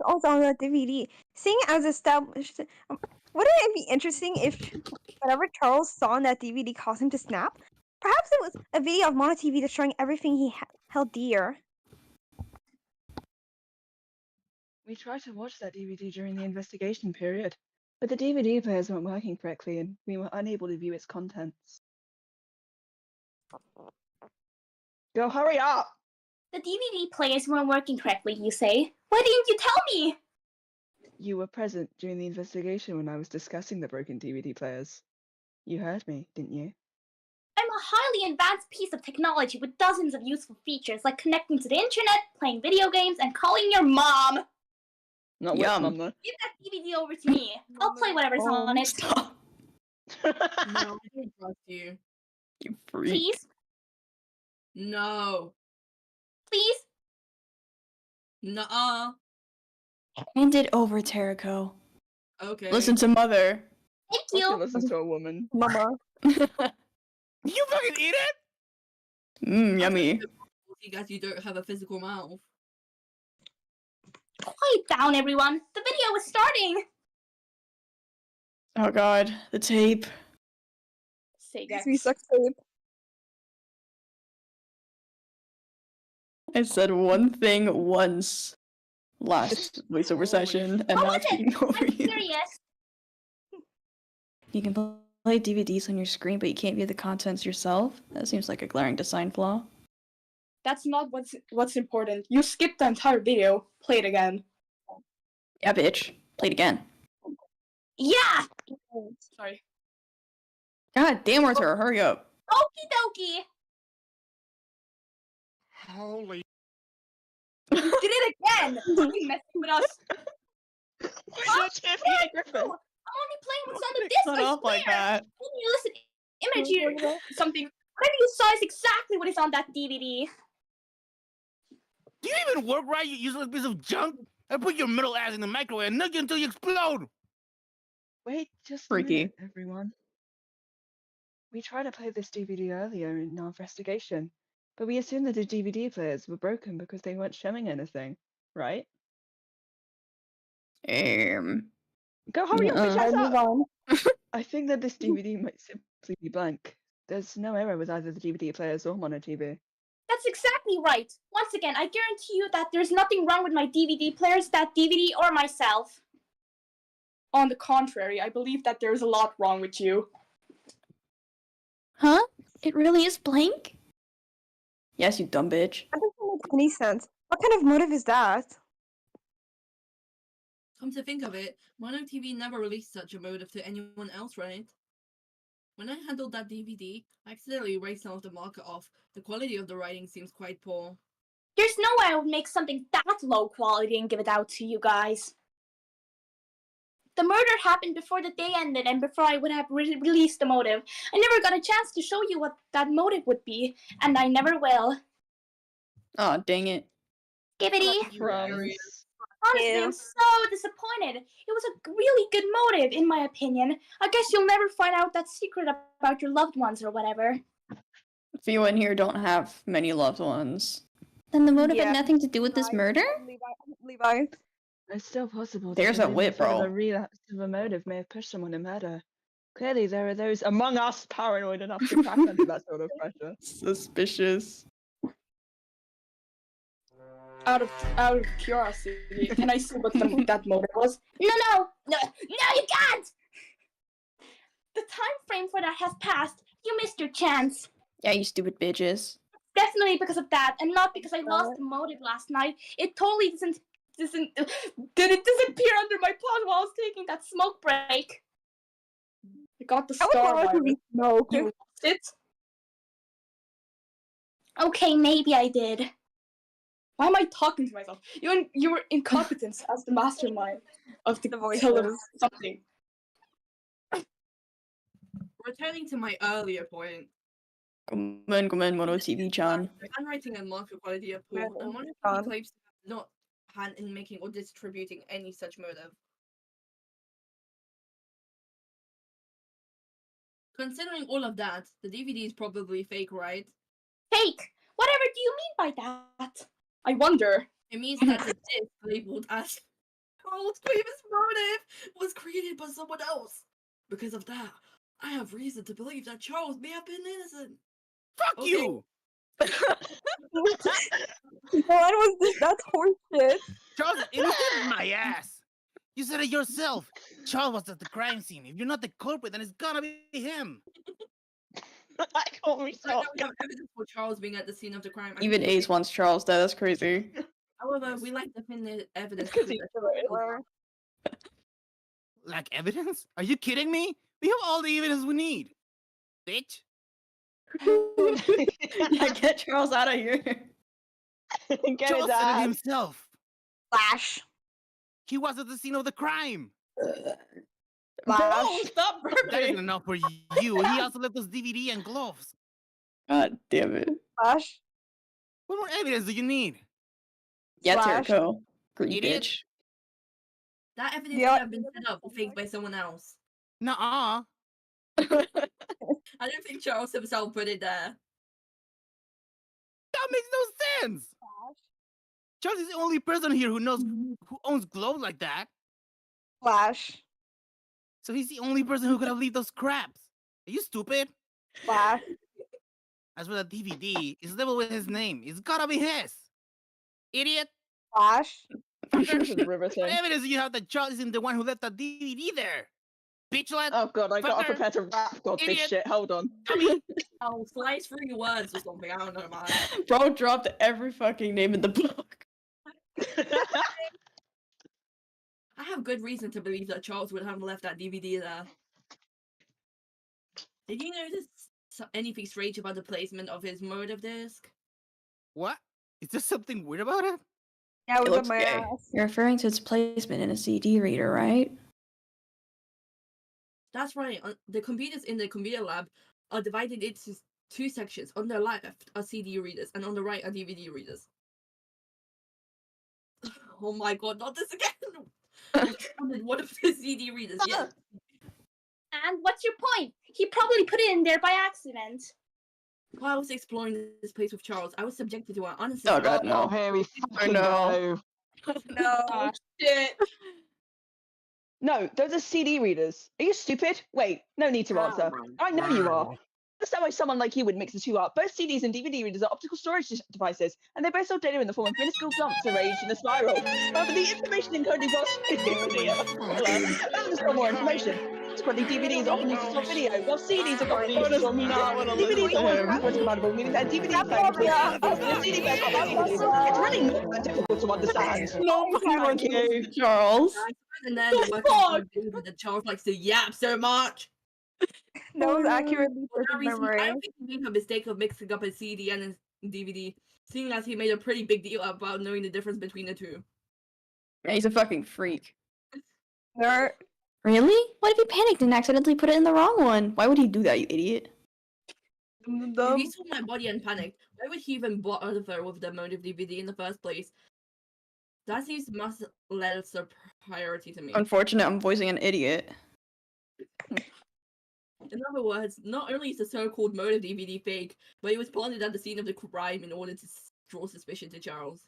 S7: also on the DVD. Seeing as established, wouldn't it be interesting if whatever Charles saw on that DVD caused him to snap? Perhaps it was a video of Mono TV destroying everything he held dear.
S4: We tried to watch that DVD during the investigation period, but the DVD players weren't working correctly and we were unable to view its contents. Go hurry up!
S5: The DVD players weren't working correctly, you say? Why didn't you tell me?
S4: You were present during the investigation when I was discussing the broken DVD players. You heard me, didn't you?
S5: I'm a highly advanced piece of technology with dozens of useful features like connecting to the internet, playing video games, and calling your mom.
S4: Not
S1: Yum.
S4: with Mum, though.
S5: Give that DVD over to me. I'll play whatever's on it.
S1: Stop.
S3: No, I don't trust you.
S1: You freak.
S5: Please?
S3: No.
S5: Please?
S3: Nuh-uh.
S1: Hand it over, Terrico.
S3: Okay.
S1: Listen to mother.
S5: Thank
S4: Also
S5: you.
S4: listen to a woman.
S7: Mama.
S6: You fucking eat it?
S1: Yummy.
S3: You guys, you don't have a physical mouth.
S5: Quiet down, everyone. The video is starting.
S1: Oh god, the tape.
S5: Sega.
S7: We suck tape.
S1: I said one thing once last voiceover session, and
S5: What
S1: now
S5: was
S1: it's
S5: it?
S1: being over
S5: I'm
S1: you.
S5: curious.
S1: You can play DVDs on your screen, but you can't view the contents yourself? That seems like a glaring design flaw.
S2: That's not what's important. You skipped the entire video. Play it again.
S1: Yeah, bitch. Play it again.
S5: Yeah.
S2: Sorry.
S1: God damn, Arthur, hurry up.
S5: Okie dokie.
S6: Holy.
S5: Did it again. Fucking messing with us.
S4: You're Tiffany Griffin.
S5: I'm only playing what's on the
S1: Cut
S5: disc. I
S1: off
S5: swear.
S1: like that.
S5: Can you listen? Image here.
S2: Something.
S5: Whatever you saw is exactly what is on that DVD.
S6: Do you even work right, you useless piece of junk? I put your middle ass in the microwave and nug you until you explode!
S4: Wait just a
S1: Freaky.
S4: minute, everyone. We tried to play this DVD earlier in our investigation, but we assumed that the DVD players were broken because they weren't showing anything, right? Go hurry up,
S1: nuh-uh.
S4: bitch ass
S7: Move
S4: up!
S7: on.
S4: I think that this DVD might simply be blank. There's no error with either the DVD players or Mono TV.
S5: That's exactly right. Once again, I guarantee you that there's nothing wrong with my DVD players, that DVD, or myself.
S2: On the contrary, I believe that there's a lot wrong with you.
S1: Huh? It really is blank? Yes, you dumb bitch.
S7: That doesn't make any sense. What kind of motive is that?
S3: Come to think of it, Mono TV never released such a motive to anyone else, right? When I handled that DVD, I accidentally erased some of the marker off. The quality of the writing seems quite poor.
S5: There's no way I would make something that low quality and give it out to you guys. The murder happened before the day ended and before I would have released the motive. I never got a chance to show you what that motive would be, and I never will.
S1: Aw, dang it.
S5: Skibbity.
S4: Crumbs.
S5: Honestly,
S7: Ew.
S5: I'm so disappointed. It was a really good motive, in my opinion. I guess you'll never find out that secret about your loved ones or whatever.
S1: Few in here don't have many loved ones. Then the motive
S7: Yeah.
S1: had nothing to do with this murder?
S7: Levi.
S4: It's still possible that
S1: There's
S4: the
S1: a whip,
S4: rumors of
S1: bro.
S4: a relapse of a motive may have pushed someone to murder. Clearly, there are those among us paranoid enough to crack under that sort of pressure.
S1: Suspicious.
S2: Out of curiosity, can I see what that motive was?
S5: No, you can't! The time frame for that has passed. You missed your chance.
S1: Yeah, you stupid bitches.
S5: Definitely because of that, and not because I lost the motive last night. It totally didn't disappear under my pot while I was taking that smoke break.
S2: I got the
S7: I would
S2: star
S7: want to be
S2: virus.
S7: smoked.
S2: You lost it?
S5: Okay, maybe I did.
S2: Why am I talking to myself? Your incompetence as the mastermind of the
S7: voices.
S2: something.
S3: Returning to my earlier point,
S1: Come on, Mono TV-chan.
S3: the handwriting and marker quality are poor, and Mono
S7: Gone.
S3: TV claims to have not hand in making or distributing any such motive. Considering all of that, the DVD is probably fake, right?
S5: Fake! Whatever do you mean by that?
S2: I wonder.
S3: It means that the disc labeled as Charles Cleaver's motive was created by someone else. Because of that, I have reason to believe that Charles may have been innocent.
S6: Fuck
S3: Okay.
S6: you!
S7: What was this? That's horseshit.
S6: Charles is innocent? My ass! You said it yourself. Charles was at the crime scene. If you're not the culprit, then it's gonna be him.
S4: I can't be
S3: Right now we have evidence for Charles being at the scene of the crime. and
S1: Even
S3: he-
S1: Ace wants Charles dead. That's crazy.
S3: However, we lack definitive evidence.
S4: Because
S3: to
S4: he's
S3: prove that Charles
S4: killer.
S6: Like evidence? Are you kidding me? We have all the evidence we need. Bitch.
S1: Yeah, get Charles out of here.
S4: Get
S6: Charles
S4: his
S6: said it
S4: ass.
S6: himself.
S7: Flash.
S6: He was at the scene of the crime.
S1: Bro,
S7: Flash.
S1: stop
S6: That isn't
S1: burping.
S6: enough for you. He also left us DVD and gloves.
S1: God damn it.
S7: Flash.
S6: What more evidence do you need?
S1: Yeah,
S7: Slash.
S1: Terrico. Greedy
S6: Idiot.
S1: bitch.
S3: That evidence
S7: Yeah.
S3: could have been set up or faked by someone else.
S6: Nuh-uh.
S3: I don't think Charles himself put it there.
S6: That makes no sense. Charles is the only person here who knows who owns gloves like that.
S7: Flash.
S6: So he's the only person who could have leaked those craps. Are you stupid?
S7: Flash.
S6: As for the DVD, it's labeled with his name. It's gotta be his. Idiot.
S7: Flash.
S4: This is
S6: What
S4: riveting.
S6: evidence do you have that Charles isn't the one who left the DVD there? Bitchlet.
S4: Oh god, I gotta
S6: Fucker.
S4: prepare to rap god this
S6: Idiot.
S4: shit. Hold on.
S6: Dummy.
S3: I'll slice through your words or something. I don't know, man.
S1: Bro dropped every fucking name in the book.
S3: I have good reason to believe that Charles would have left that DVD there. Did you notice anything strange about the placement of his motive disc?
S6: What? Is there something weird about it?
S7: Yeah,
S1: It
S7: with
S1: looks
S7: my
S1: gay.
S7: ass.
S1: You're referring to its placement in a CD reader, right?
S3: That's right. The computers in the computer lab are divided into two sections. On the left are CD readers, and on the right are DVD readers. Oh my god, not this again! I counted one of the CD readers, yeah.
S5: And what's your point? He probably put it in there by accident.
S3: While I was exploring this place with Charles, I was subjected to an
S1: Oh
S3: unsuspected.
S1: god, no.
S4: here we fucking
S1: no.
S4: go.
S7: No.
S2: Shit.
S4: No, those are CD readers. Are you stupid? Wait, no need to answer. I know you are. That's not why someone like you would mix the two up. Both CDs and DVD readers are optical storage devices, and they both store data in the form of minuscule lumps arranged in a spiral. However, the information encoding both store more information. Consequently, DVDs are often used to store video, while CDs are commonly used to store music. DVDs are always backwards compatible, meaning that DVD players will CD players are DVDs. It's really not that difficult to understand. Thank you.
S1: Charles.
S3: And then the Charles likes to yap so much.
S7: That was accurately
S3: For that
S7: perfect
S3: reason,
S7: memory.
S3: I don't think he made a mistake of mixing up a CD and a DVD, seeing as he made a pretty big deal about knowing the difference between the two.
S1: Yeah, he's a fucking freak.
S7: Nerd.
S1: Really? What if he panicked and accidentally put it in the wrong one? Why would he do that, you idiot?
S3: If he saw my body and panicked, why would he even bother with the motive DVD in the first place? That seems much less a priority to me.
S1: Unfortunate, I'm voicing an idiot.
S3: In other words, not only is the so-called motive DVD fake, but it was planted at the scene of the crime in order to draw suspicion to Charles.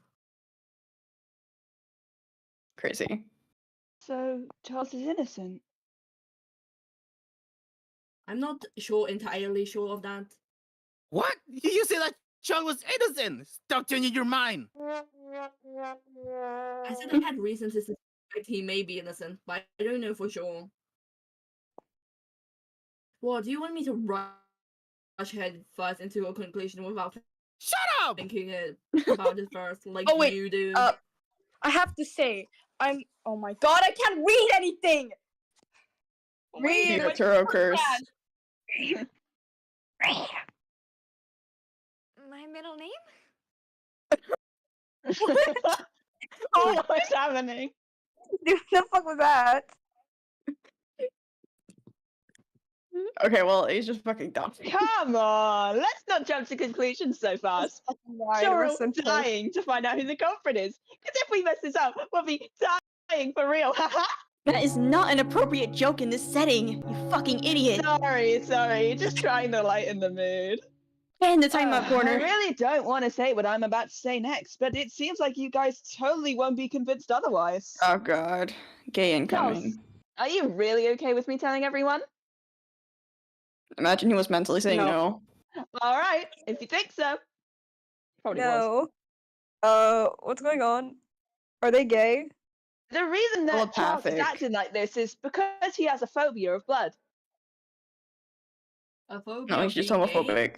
S1: Crazy.
S4: So, Charles is innocent.
S3: I'm not entirely sure of that.
S6: What? You say that Charles was innocent? Stop changing your mind.
S3: I said I had reason to suspect he may be innocent, but I don't know for sure. Well, do you want me to rush head first into a conclusion without
S6: Shut up!
S3: thinking about it first, like
S2: Oh, wait,
S3: you do?
S2: I have to say, oh my god, I can't read anything!
S1: Read a Turo curse.
S8: My middle name?
S4: Oh, what's happening?
S7: Dude, the fuck was that?
S1: Okay, well, he's just fucking dumb.
S4: Come on, let's not jump to conclusions so fast. Sure, we're all dying to find out who the culprit is. Because if we mess this up, we'll be dying for real. Haha.
S1: That is not an appropriate joke in this setting, you fucking idiot.
S4: Sorry, just trying to lighten the mood.
S1: Get in the timeout
S4: I
S1: corner.
S4: really don't want to say what I'm about to say next, but it seems like you guys totally won't be convinced otherwise.
S1: Oh god. Gay incoming.
S4: Charles, are you really okay with me telling everyone?
S1: Imagine he was mentally saying no.
S4: Alright, if you think so. Probably was.
S7: No. What's going on? Are they gay?
S4: The reason that Charles is
S1: Telepathic.
S4: acting like this is because he has a phobia of blood.
S3: A phobia
S1: No,
S3: of
S1: he's just
S3: being gay?
S1: homophobic.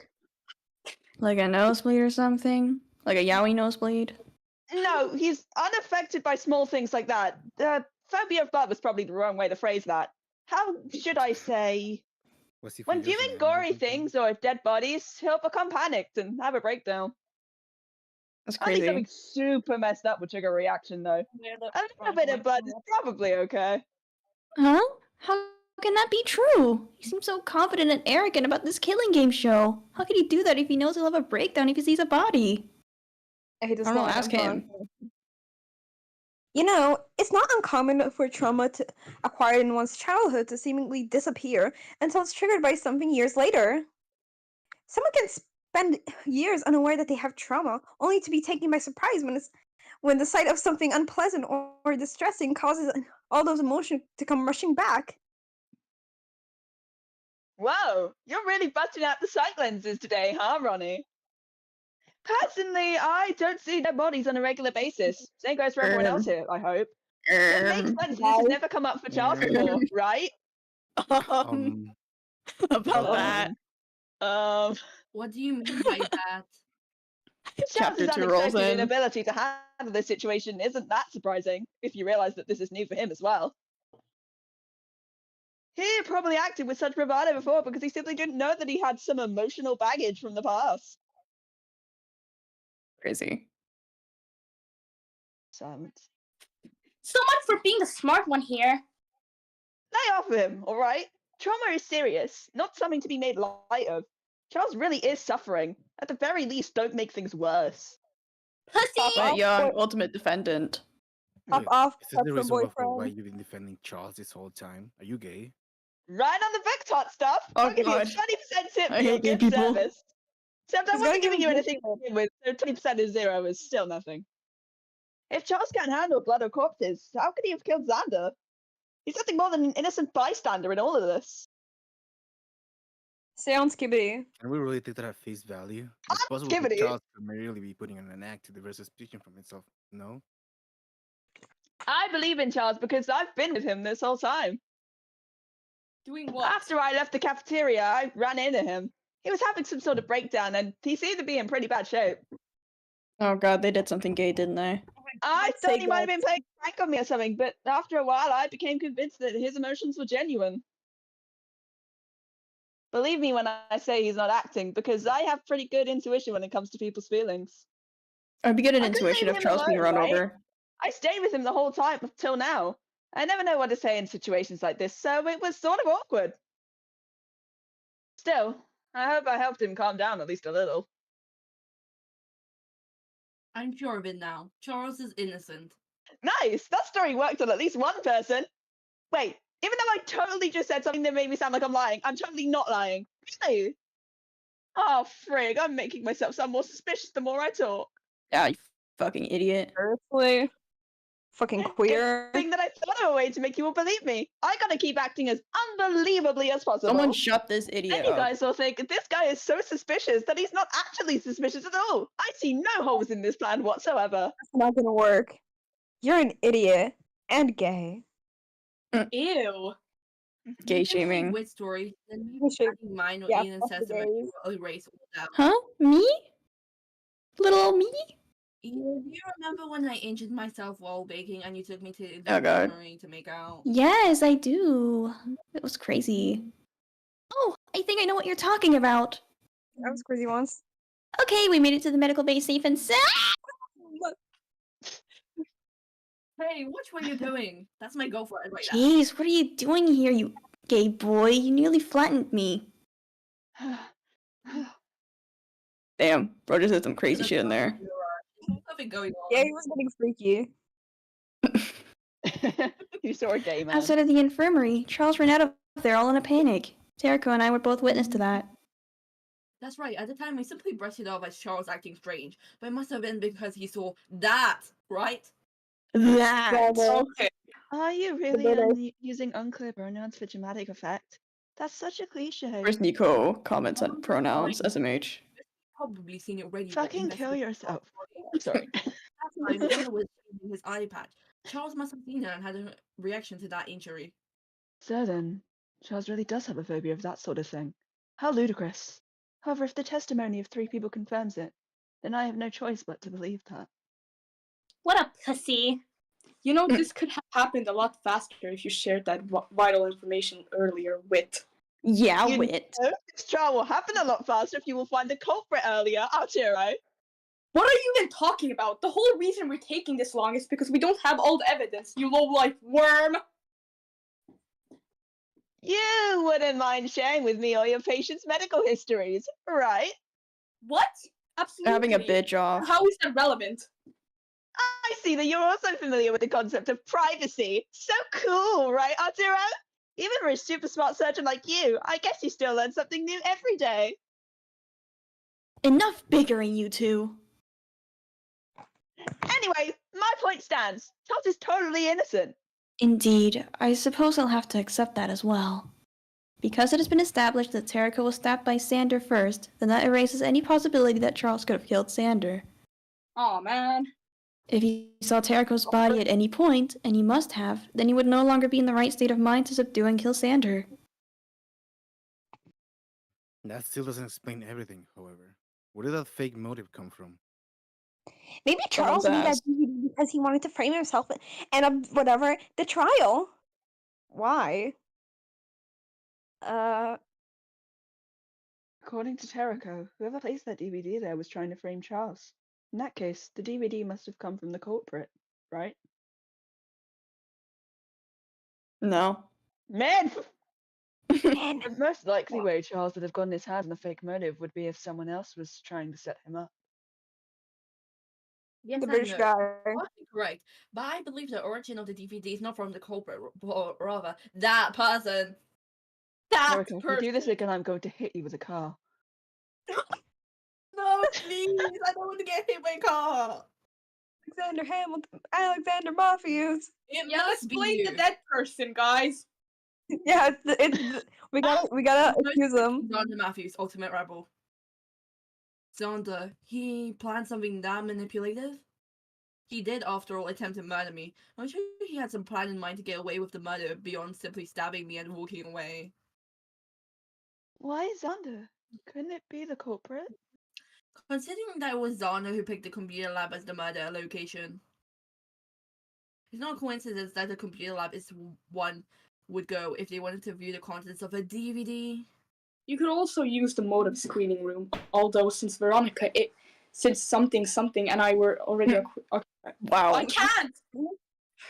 S1: Like a nosebleed or something? Like a yaoi nosebleed?
S4: No, he's unaffected by small things like that. Phobia of blood was probably the wrong way to phrase that. How should I say? When viewing gory things or dead bodies, he'll become panicked and have a breakdown.
S1: That's
S4: I think
S1: crazy.
S4: something super messed up would trigger a reaction, though. A little bit of blood is probably okay.
S1: Huh? How can that be true? He seems so confident and arrogant about this killing game show. How could he do that if he knows he'll have a breakdown if he sees a body?
S7: I hate this
S1: I don't know,
S7: one.
S1: ask him.
S7: You know, it's not uncommon for trauma acquired in one's childhood to seemingly disappear until it's triggered by something years later. Someone can spend years unaware that they have trauma, only to be taken by surprise when the sight of something unpleasant or distressing causes all those emotions to come rushing back.
S4: Whoa, you're really busting out the sight lenses today, huh, Ronnie? Personally, I don't see dead bodies on a regular basis. Same goes for everyone else here, I hope. It makes sense this has never come up for Charles before, right?
S1: About that.
S3: What do you mean by that?
S4: Charles's
S1: Chapter 2 rolls
S4: unexpected
S1: in.
S4: inability to handle this situation isn't that surprising, if you realize that this is new for him as well. He probably acted with such bravado before because he simply didn't know that he had some emotional baggage from the past.
S1: Crazy.
S4: Silence.
S5: So much for being the smart one here.
S4: Lay off him, alright? Trauma is serious, not something to be made light of. Charles really is suffering. At the very least, don't make things worse.
S5: Pussy!
S1: Matt
S7: off,
S1: Young,
S7: boy-
S1: ultimate defendant.
S7: Pop
S6: Wait,
S7: off,
S6: is this the
S7: that's
S6: reason
S7: your
S6: why, for why
S7: boyfriend.
S6: you've been defending Charles this whole time? Are you gay?
S4: Right on the Vectot stuff.
S1: Oh,
S4: I'll give you a
S1: God.
S4: 20% tip
S1: I
S4: for your
S1: hate gay
S4: good
S1: people.
S4: service. Except I
S7: He's gonna
S4: wasn't
S7: give
S4: giving
S7: you
S4: you
S7: good
S4: anything to begin with, so 20% is 0 is still nothing. If Charles can't handle blood or corpses, how could he have killed Xander? He's nothing more than an innocent bystander in all of this.
S7: Sounds skibbity.
S6: Can we really take that at face value? It's possible for
S4: Activity?
S6: Charles to merely be putting in an act to divert suspicion from himself. No?
S4: I believe in Charles because I've been with him this whole time.
S2: Doing what?
S4: After I left the cafeteria, I ran into him. He was having some sort of breakdown, and he seemed to be in pretty bad shape.
S1: Oh god, they did something gay, didn't they?
S4: I
S7: Let's
S4: thought
S7: say
S4: he might have been
S7: that.
S4: playing a prank on me or something, but after a while, I became convinced that his emotions were genuine. Believe me when I say he's not acting, because I have pretty good intuition when it comes to people's feelings.
S1: I'd be good at
S4: I couldn't
S1: intuition
S4: leave
S1: if
S4: him
S1: Charles being
S4: alone,
S1: run
S4: right?
S1: over.
S4: I stayed with him the whole time till now. I never know what to say in situations like this, so it was sort of awkward. Still, I hope I helped him calm down at least a little.
S3: I'm sure of it now. Charles is innocent.
S4: Nice! That story worked on at least one person. Wait, even though I totally just said something that made me sound like I'm lying, I'm totally not lying. Really? Oh, frig, I'm making myself sound more suspicious the more I talk.
S1: Yeah, you fucking idiot.
S7: Seriously? Fucking queer.
S4: Thing that I thought of a way to make you all believe me. I gotta keep acting as unbelievably as possible.
S1: Someone shut this idiot
S4: Then you
S1: up.
S4: guys will think this guy is so suspicious that he's not actually suspicious at all. I see no holes in this plan whatsoever.
S7: That's not gonna work. You're an idiot. And gay.
S2: Ew.
S1: Gay
S3: You can say
S1: shaming.
S3: weird story, then
S7: You
S3: maybe
S7: should-
S3: adding mine or
S7: yeah,
S3: Ian's
S7: fuck the
S3: testament
S7: gays.
S3: will erase all doubt.
S1: Huh? Me? Little old me?
S3: Ian, do you remember when I injured myself while baking and you took me to the
S1: Oh, God.
S3: infirmary to make out?
S1: Yes, I do. It was crazy. Oh, I think I know what you're talking about.
S7: That was crazy once.
S1: Okay, we made it to the medical base safe and sound.
S3: Hey, watch what you're doing. That's my girlfriend right now.
S1: Jeez, what are you doing here, you gay boy? You nearly flattened me. Damn, bro just did some crazy shit in there.
S3: There's nothing going on.
S7: Yeah, he was getting freaky.
S4: You saw a gay man.
S1: Outside of the infirmary, Charles ran out of there all in a panic. Terrico and I were both witness to that.
S3: That's right. At the time, I simply brushed it off as Charles acting strange, but it must have been because he saw that, right?
S1: That.
S2: Okay.
S4: Are you really
S7: British.
S4: using unclear pronouns for dramatic effect? That's such a cliche.
S1: Where's Nico comments on pronouns, SMH.
S3: Probably seen it already. but
S4: Fucking kill
S3: investigate-
S4: yourself. I'm sorry.
S3: That time, Xander was using his eye patch. Charles must have seen her and had a reaction to that injury.
S4: So then, Charles really does have a phobia of that sort of thing. How ludicrous. However, if the testimony of 3 people confirms it, then I have no choice but to believe that.
S5: What a pussy.
S2: You know, this could have happened a lot faster if you shared that vital information earlier with.
S1: Yeah,
S4: You
S1: wit.
S4: know, this trial will happen a lot faster if you will find the culprit earlier, Arturo.
S2: What are you even talking about? The whole reason we're taking this long is because we don't have all the evidence, you low-life worm!
S4: You wouldn't mind sharing with me all your patients' medical histories, right?
S2: What? Absolutely.
S1: Having a bitch off.
S2: How is that relevant?
S4: I see that you're also familiar with the concept of privacy. So cool, right, Arturo? Even for a super smart surgeon like you, I guess you still learn something new every day.
S1: Enough bickering, you two.
S4: Anyway, my point stands. Charles is totally innocent.
S1: Indeed, I suppose I'll have to accept that as well. Because it has been established that Terrico was stabbed by Sander first, then that erases any possibility that Charles could have killed Sander.
S2: Aw, man.
S1: If he saw Terrico's body at any point, and he must have, then he would no longer be in the right state of mind to subdue and kill Sander.
S6: That still doesn't explain everything, however. Where did that fake motive come from?
S7: Maybe Charles made that
S1: asked.
S7: DVD because he wanted to frame himself and whatever the trial. Why?
S4: According to Terrico, whoever placed that DVD there was trying to frame Charles. In that case, the DVD must have come from the culprit, right?
S1: No.
S4: Man!
S7: Man,
S4: The most likely way Charles would have gotten his hands on a fake motive would be if someone else was trying to set him up.
S3: Yes
S7: the
S3: and
S7: British
S3: no.
S7: guy.
S3: Partly correct, but I believe the origin of the DVD is not from the culprit, or rather, that person. That
S4: Jericho, if you do this
S3: person.
S4: again, I'm going to hit you with a car.
S3: No, please, I don't want to get hit by a car.
S7: Alexander Hamilton, Alexander Matthews.
S3: It
S2: Yeah,
S3: must
S2: let's
S3: be
S2: blame
S3: you.
S2: the dead person, guys.
S7: Yeah, we gotta
S3: Most
S7: accuse him.
S3: Xander Matthews, Ultimate Rebel. Xander, he planned something that manipulative? He did, after all, attempt to murder me. I'm sure he had some plan in mind to get away with the murder beyond simply stabbing me and walking away.
S4: Why Xander? Couldn't it be the culprit?
S3: Considering that it was Xander who picked the computer lab as the murder location, it's not a coincidence that the computer lab is one would go if they wanted to view the contents of a DVD.
S2: You could also use the motive screening room, although since something and I were already
S1: Wow.
S2: I can't.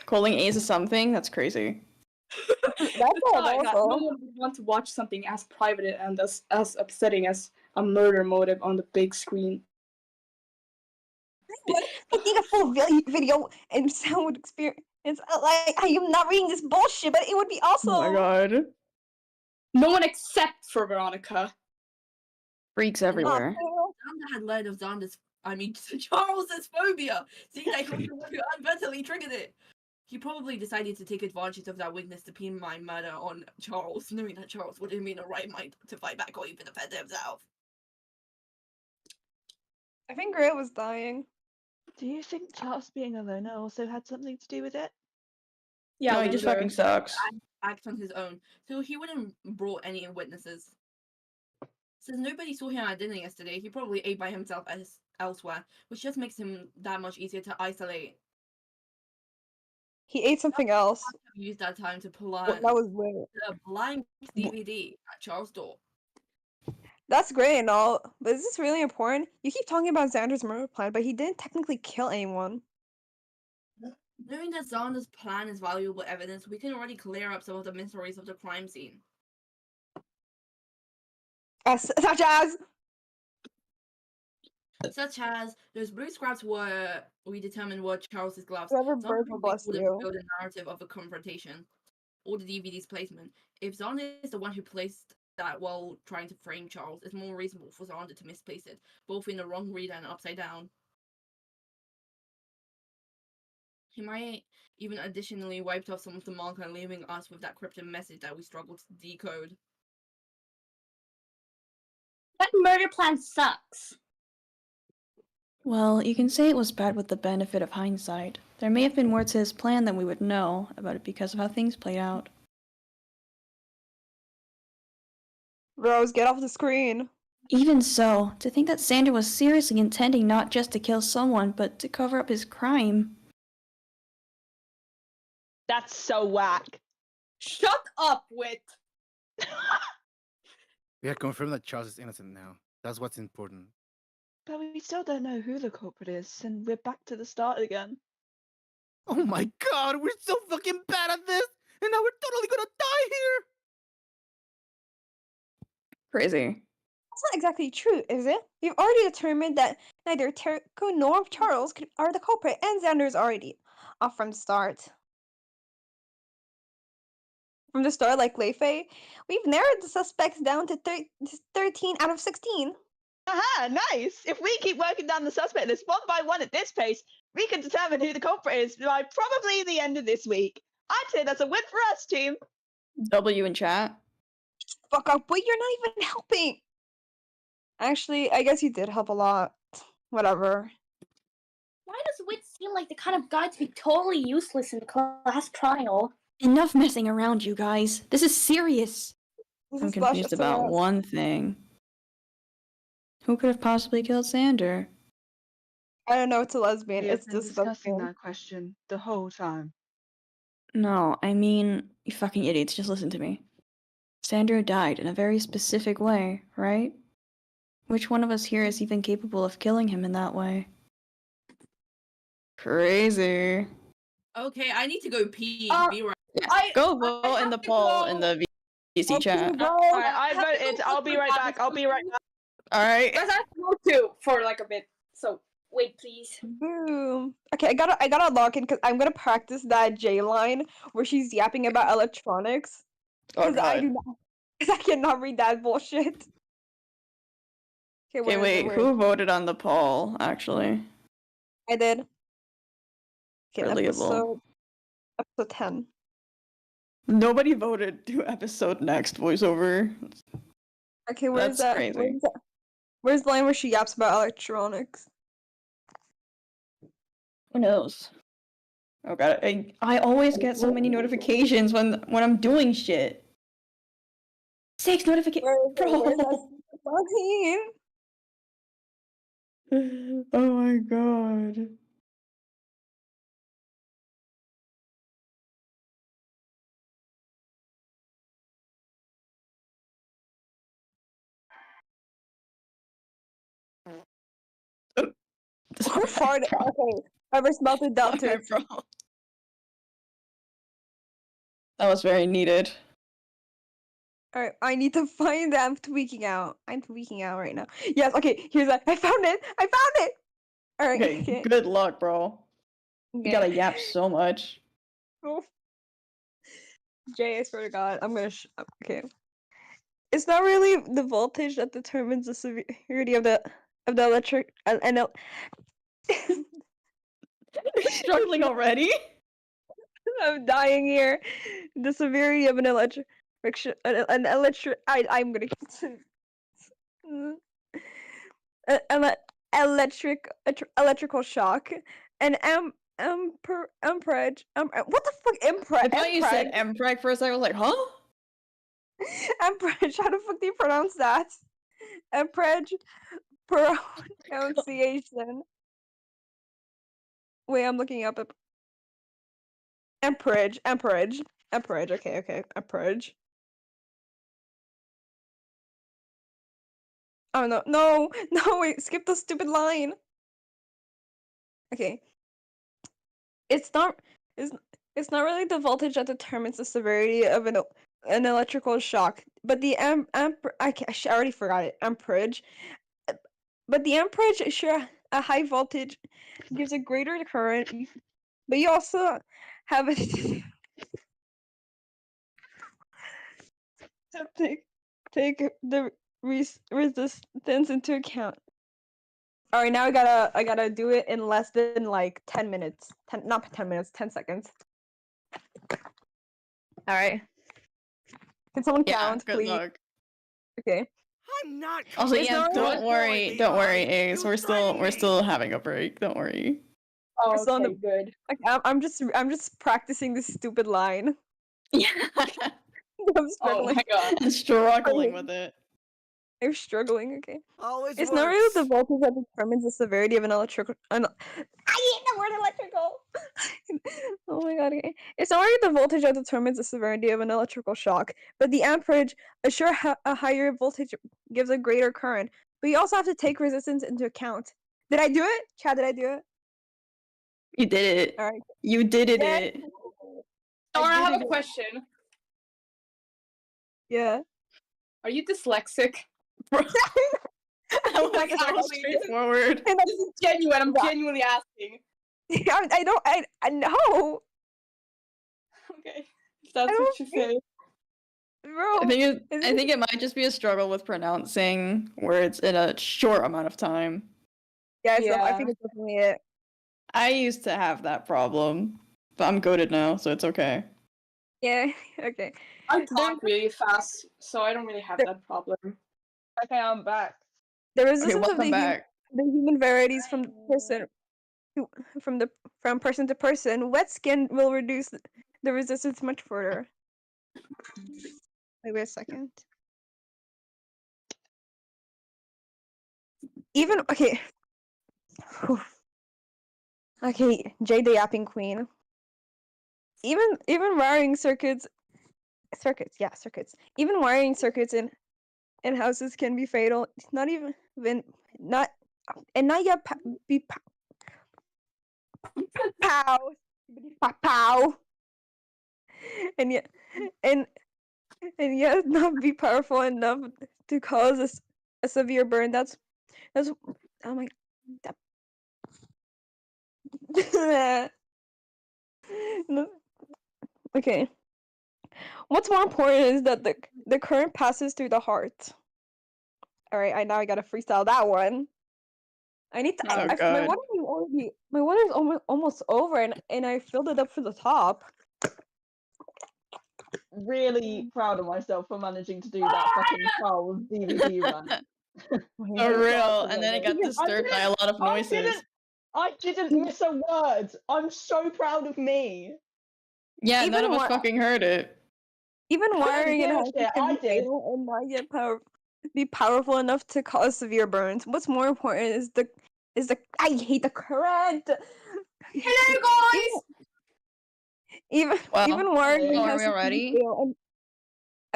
S1: Calling Ace a something? That's crazy.
S7: That's
S2: No
S7: also.
S2: one would want to watch something as private and as upsetting as a murder motive on the big screen.
S7: I think a full video and sound experience. Like, I am not reading this bullshit, but it would be awesome.
S1: Oh my god.
S2: No one except for Veronica.
S1: Freaks everywhere.
S3: Xander had learned of Charles's phobia, seeing that he was the one who inadvertently triggered it. He probably decided to take advantage of that weakness to pin my murder on Charles, knowing that Charles wouldn't be in the right mind to fight back or even defend himself.
S7: I think Grant was dying.
S4: Do you think Charles being a loner also had something to do with it?
S2: Yeah,
S1: No, he just
S2: loser.
S1: fucking sucks.
S3: Act on his own, so he wouldn't brought any witnesses. Since nobody saw him at dinner yesterday, he probably ate by himself elsewhere, which just makes him that much easier to isolate.
S7: He ate something else.
S3: Use that time to
S7: Well,
S3: plan
S7: that was weird.
S3: the blind DVD at Charles' door.
S7: That's great and all, but is this really important? You keep talking about Xander's murder plan, but he didn't technically kill anyone.
S3: Knowing that Xander's plan is valuable evidence, we can already clear up some of the mysteries of the crime scene.
S7: Such as
S3: Such as those blue scraps we determined were Charles's gloves.
S7: whoever
S3: Xander
S7: bird
S3: probably
S7: bless
S3: wouldn't
S7: you.
S3: build a narrative of a confrontation or the DVD's placement. If Xander is the one who placed that while trying to frame Charles, it's more reasonable for Xander to misplace it, both in the wrong read and upside down. He might even additionally wiped off some of the marker, leaving us with that cryptic message that we struggled to decode.
S5: That murder plan sucks.
S1: Well, you can say it was bad with the benefit of hindsight. There may have been more to his plan than we would know about it because of how things played out.
S7: Rose, get off the screen.
S1: Even so, to think that Xander was seriously intending not just to kill someone, but to cover up his crime.
S4: That's so whack.
S2: Shut up, Wit.
S6: We have confirmed that Charles is innocent now. That's what's important.
S4: But we still don't know who the culprit is, and we're back to the start again.
S6: Oh my god, we're so fucking bad at this! And now we're totally gonna die here!
S1: Crazy.
S7: That's not exactly true, is it? We've already determined that neither Terco nor Charles are the culprit, and Xander is already off from the start. From the start, like Leifei, we've narrowed the suspects down to 13 out of 16.
S4: Aha, nice! If we keep working down the suspect list one by one at this pace, we can determine who the culprit is by probably the end of this week. I'd say that's a win for us, team.
S1: W in chat.
S7: Fuck up, but you're not even helping. Actually, I guess you did help a lot. Whatever.
S5: Why does Wit seem like the kind of guy to be totally useless in the class trial?
S1: Enough messing around, you guys. This is serious.
S7: This
S1: I'm
S7: is Flash
S1: confused about
S7: SMS.
S1: one thing. Who could have possibly killed Xander?
S7: I don't know, it's a lesbian.
S4: We have
S7: It's
S4: been
S7: disgusting.
S4: discussing that question the whole time.
S1: No, I mean, you fucking idiots, just listen to me. Xander died in a very specific way, right? Which one of us here is even capable of killing him in that way? Crazy.
S3: Okay, I need to go pee. Be right.
S1: Go
S2: I
S1: vote in
S2: have
S1: the
S2: to
S1: poll
S2: go.
S1: in the Easy chat.
S4: Alright, I voted. I'll be right back. I'll be right back.
S1: All right.
S2: Let's have to go too for like a bit. So wait, please.
S7: Boom. Okay, I gotta log in because I'm gonna practice that J line where she's yapping about electronics.
S1: Oh
S7: Because I
S1: god.
S7: do not. Because I cannot read that bullshit. Okay,
S1: Okay,
S7: where is
S1: wait.
S7: it? Where is
S1: Who voted on the poll? Actually,
S7: it? I did. Okay,
S1: Relatable.
S7: episode 10.
S1: Nobody voted to episode next voiceover.
S7: Okay, where's
S1: That's
S7: that?
S1: crazy.
S7: Where's the line where she yaps about electronics?
S1: Who knows? Oh god, I always get so many notifications when I'm doing shit. 6 notifications,
S7: Where's that
S1: bro.
S7: fucking?
S1: Oh my god.
S7: Who farted? Okay, whoever smelled it down to
S1: Sorry, bro. That was very needed.
S7: Alright, I need to find that. I'm tweaking out right now. Yes, okay, here's that. I found it! Alright,
S1: Okay,
S7: okay.
S1: good luck, bro. You
S7: Okay.
S1: gotta yap so much.
S7: Oh. Jay, I swear to God, I'm gonna. Okay. It's not really the voltage that determines the severity of the electric and
S1: Struggling already?
S7: I'm dying here. The severity of an electric I'm gonna electrical shock, an amperage. What the fuck,
S1: I thought you said Mpreg first. I was like, huh?
S7: amperage. How the fuck do you pronounce that? Amperage pronunciation. Wait, I'm looking up. Amperage. Okay, amperage. Oh no, wait, skip the stupid line. Okay. It's not really the voltage that determines the severity of an electrical shock, but the I already forgot it. Amperage. But the amperage, sure, a high voltage gives a greater current, but you also have a take the resistance into account. All right, now I gotta do it in less than like 10 minutes. Not 10 minutes, 10 seconds. All right. Can someone count,
S1: good
S7: please?
S1: luck.
S7: Okay.
S8: I'm not.
S1: Also,
S7: It's
S1: yeah,
S7: not
S1: don't
S7: really-
S1: worry, Ace. We're still having a break. Don't worry.
S2: Oh,
S7: It's on
S2: okay,
S7: the-
S2: good.
S7: Like, I'm just practicing this stupid line.
S1: Yeah,
S7: I'm
S2: Oh
S7: struggling.
S2: my god.
S1: I'm struggling with it.
S7: I'm struggling. Okay.
S8: Always
S7: It's
S8: works.
S7: not really the voltage that determines the severity of an electrical. I hate the word electrical. Oh my god. Okay. It's not really the voltage that determines the severity of an electrical shock, but the amperage. A higher voltage gives a greater current, but you also have to take resistance into account. Did I do it, Chad? Did I do it?
S1: You did it.
S7: All right.
S1: You did it.
S7: Yeah.
S1: it.
S2: Dora, I
S7: did
S2: have
S7: it.
S2: a question.
S7: Yeah.
S2: Are you dyslexic?
S1: Bro. That was
S2: Like,
S1: so
S2: actually,
S1: straightforward.
S2: This is genuine. I'm
S7: Yeah.
S2: genuinely asking.
S7: I know,
S2: Okay. If that's
S7: I
S2: what
S7: don't
S2: you say.
S7: bro.
S1: I think
S7: is
S1: I think it might just be a struggle with pronouncing words in a short amount of time.
S7: Yeah, I
S2: Yeah.
S7: think it's definitely it.
S1: I used to have that problem, but I'm goated now, so it's okay.
S7: Yeah. Okay.
S2: I talk really fast, so I don't really have that problem.
S4: Okay, I'm back.
S7: The
S1: Okay,
S7: resistance of
S1: welcome back.
S7: the human varieties from person to person. Wet skin will reduce the resistance much further. Wait a second. Even okay. Whew. Okay, Jade the Yapping Queen. Even wiring circuits. Even wiring circuits in houses can be fatal. Not not yet be pow pow. And yet and yet not be powerful enough to cause a severe burn. That's oh my that, no, okay. What's more important is that the current passes through the heart. All right, I gotta freestyle that one. I need to.
S2: Oh,
S7: My
S1: God.
S7: water is almost over, and I filled it up to the top.
S4: Really proud of myself for managing to do that fucking Charles DVD run.
S1: For real. And then it got
S4: I
S1: disturbed by a lot of noises.
S4: I didn't miss a word. I'm so proud of me.
S1: Yeah,
S7: Even
S1: none of us
S7: more-
S1: fucking heard it.
S7: Even
S4: I
S7: wiring
S4: didn't
S7: it
S4: give a
S7: has
S4: shit,
S7: to
S4: I
S7: be
S4: did.
S7: fatal and not yet be powerful enough to cause severe burns. What's more important is the I hate the current.
S5: Hello, guys.
S7: Even
S1: Well,
S7: wiring
S4: hello.
S1: Are
S7: has
S1: we
S7: to be
S1: already?
S7: fatal.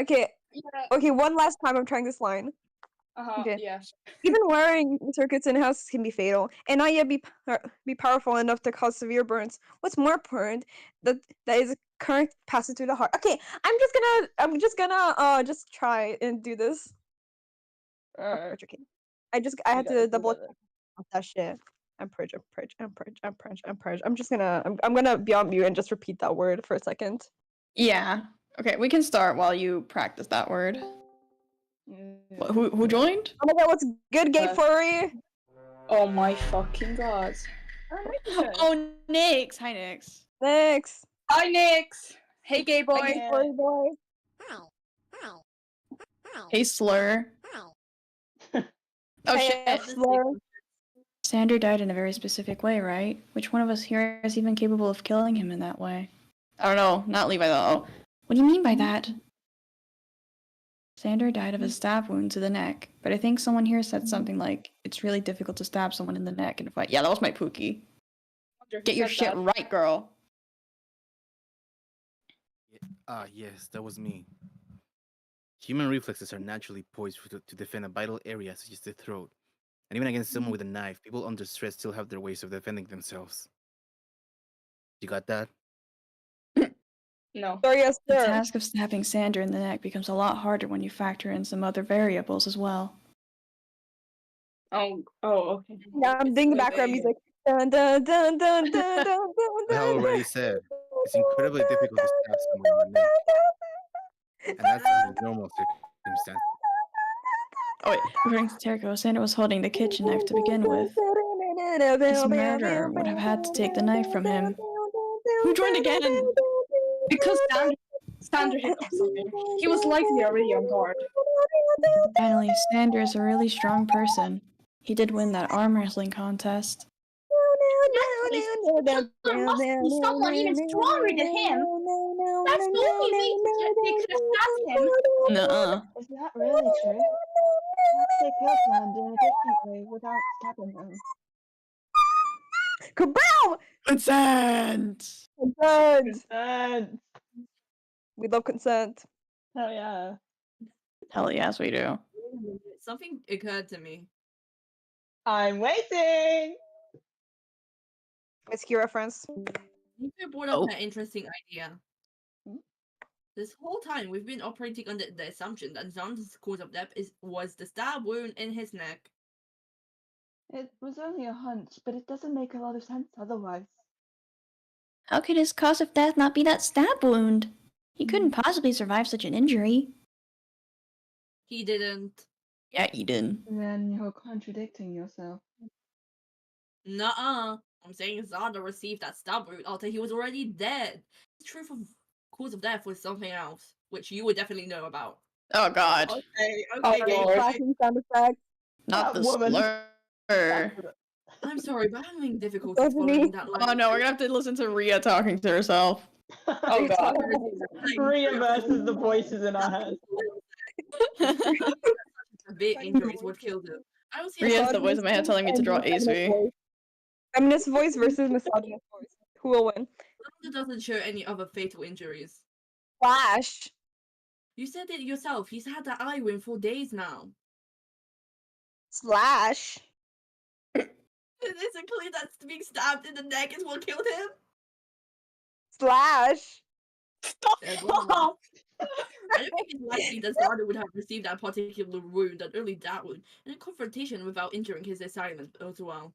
S7: Okay,
S2: Yeah.
S7: one last time I'm trying this line. Okay.
S2: Yeah.
S7: Even wiring circuits in houses can be fatal and not yet be powerful enough to cause severe burns. What's more important that is current passes through the heart. Okay, I'm just gonna just try and do this.
S4: Alright,
S7: Okay. I had
S4: got
S7: to
S4: it,
S7: double
S4: got it.
S7: check that shit. I'm purge. I'm just gonna I'm gonna be on mute and just repeat that word for a second.
S1: Yeah. Okay, we can start while you practice that word. Who joined?
S7: Oh my god, what's good, gay
S2: Uh,
S7: furry?
S2: Oh my fucking god.
S1: Oh, Nix. Hi, Nix.
S7: Thanks.
S2: Hi, Nix. Hey, gay boy.
S7: Gay furry boy.
S1: Hey, Slur. Oh,
S7: Hey,
S1: shit.
S7: Slur.
S1: Sander died in a very specific way, right? Which one of us here is even capable of killing him in that way? I don't know. Not Levi, though. What do you mean by that? Sander died of a stab wound to the neck, but I think someone here said something like, it's really difficult to stab someone in the neck in a fight. Yeah, that was my Pookie. Get your shit right, girl.
S6: Yes, that was me. Human reflexes are naturally poised to defend a vital area such as the throat. And even against someone with a knife, people under stress still have their ways of defending themselves. You got that?
S2: No.
S7: Sorry, yes,
S1: The
S7: sir.
S1: task of stabbing Sander in the neck becomes a lot harder when you factor in some other variables as well.
S2: Oh, okay.
S7: Yeah, I'm doing the background music. Dun, dun, dun, dun, dun, dun, dun,
S6: As I already said, it's incredibly difficult to stab someone in the neck. And that's under normal circumstances.
S1: Oh wait, according to Terko, Sander was holding the kitchen knife to begin with. His murderer would have had to take the knife from him. Who joined again?
S2: Because Sander hit off something. He was likely already on guard.
S1: Finally, Sander is a really strong person. He did win that arm wrestling contest.
S5: There must be someone even stronger than him. That's the only way they could have stabbed him.
S1: Nuh-uh.
S4: Is that really true? Perhaps they killed Sander in a different way without stabbing him.
S7: Kaboom!
S1: Consent!
S7: Consent.
S4: Consent!
S7: We love consent.
S4: Hell yeah.
S1: Hell yes, we do.
S3: Something occurred to me.
S4: I'm waiting!
S7: Whiskey reference.
S3: Nico brought up
S1: Oh.
S3: an interesting idea. This whole time, we've been operating under the assumption that Xander's cause of death was the stab wound in his neck.
S4: It was only a hunch, but it doesn't make a lot of sense otherwise.
S1: How could his cause of death not be that stab wound? He couldn't possibly survive such an injury.
S3: He didn't.
S1: Yeah, he did.
S4: Then you're contradicting yourself.
S3: Nuh-uh. I'm saying Xander received that stab wound after he was already dead. The truth of cause of death was something else, which you would definitely know about.
S1: Oh god.
S3: Okay,
S2: Oh, Lord.
S7: Flashing sound effect.
S1: Not
S4: That
S1: the
S4: woman.
S1: slur.
S3: I'm sorry, but I'm having difficulty
S7: Doesn't
S3: following
S7: he?
S3: that
S1: Oh
S3: line.
S1: no, we're gonna have to listen to Rhea talking to herself.
S2: Oh god.
S4: Rhea versus the voices in our head.
S3: Severe injuries would kill them. I don't see
S1: Rhea's
S3: how
S1: the voice in my head telling me to draw ASV.
S7: Feminist voice versus misogynist voice. Who will win?
S3: Xander doesn't show any other fatal injuries.
S7: Flash.
S3: You said it yourself. He's had that eye wound for days now.
S7: Slash.
S3: Is it clear that being stabbed in the neck is what killed him?
S7: Slash.
S2: Stop.
S3: There's one. I don't think it's likely that Xander would have received that particular wound and only that wound in a confrontation without injuring his assailant as well.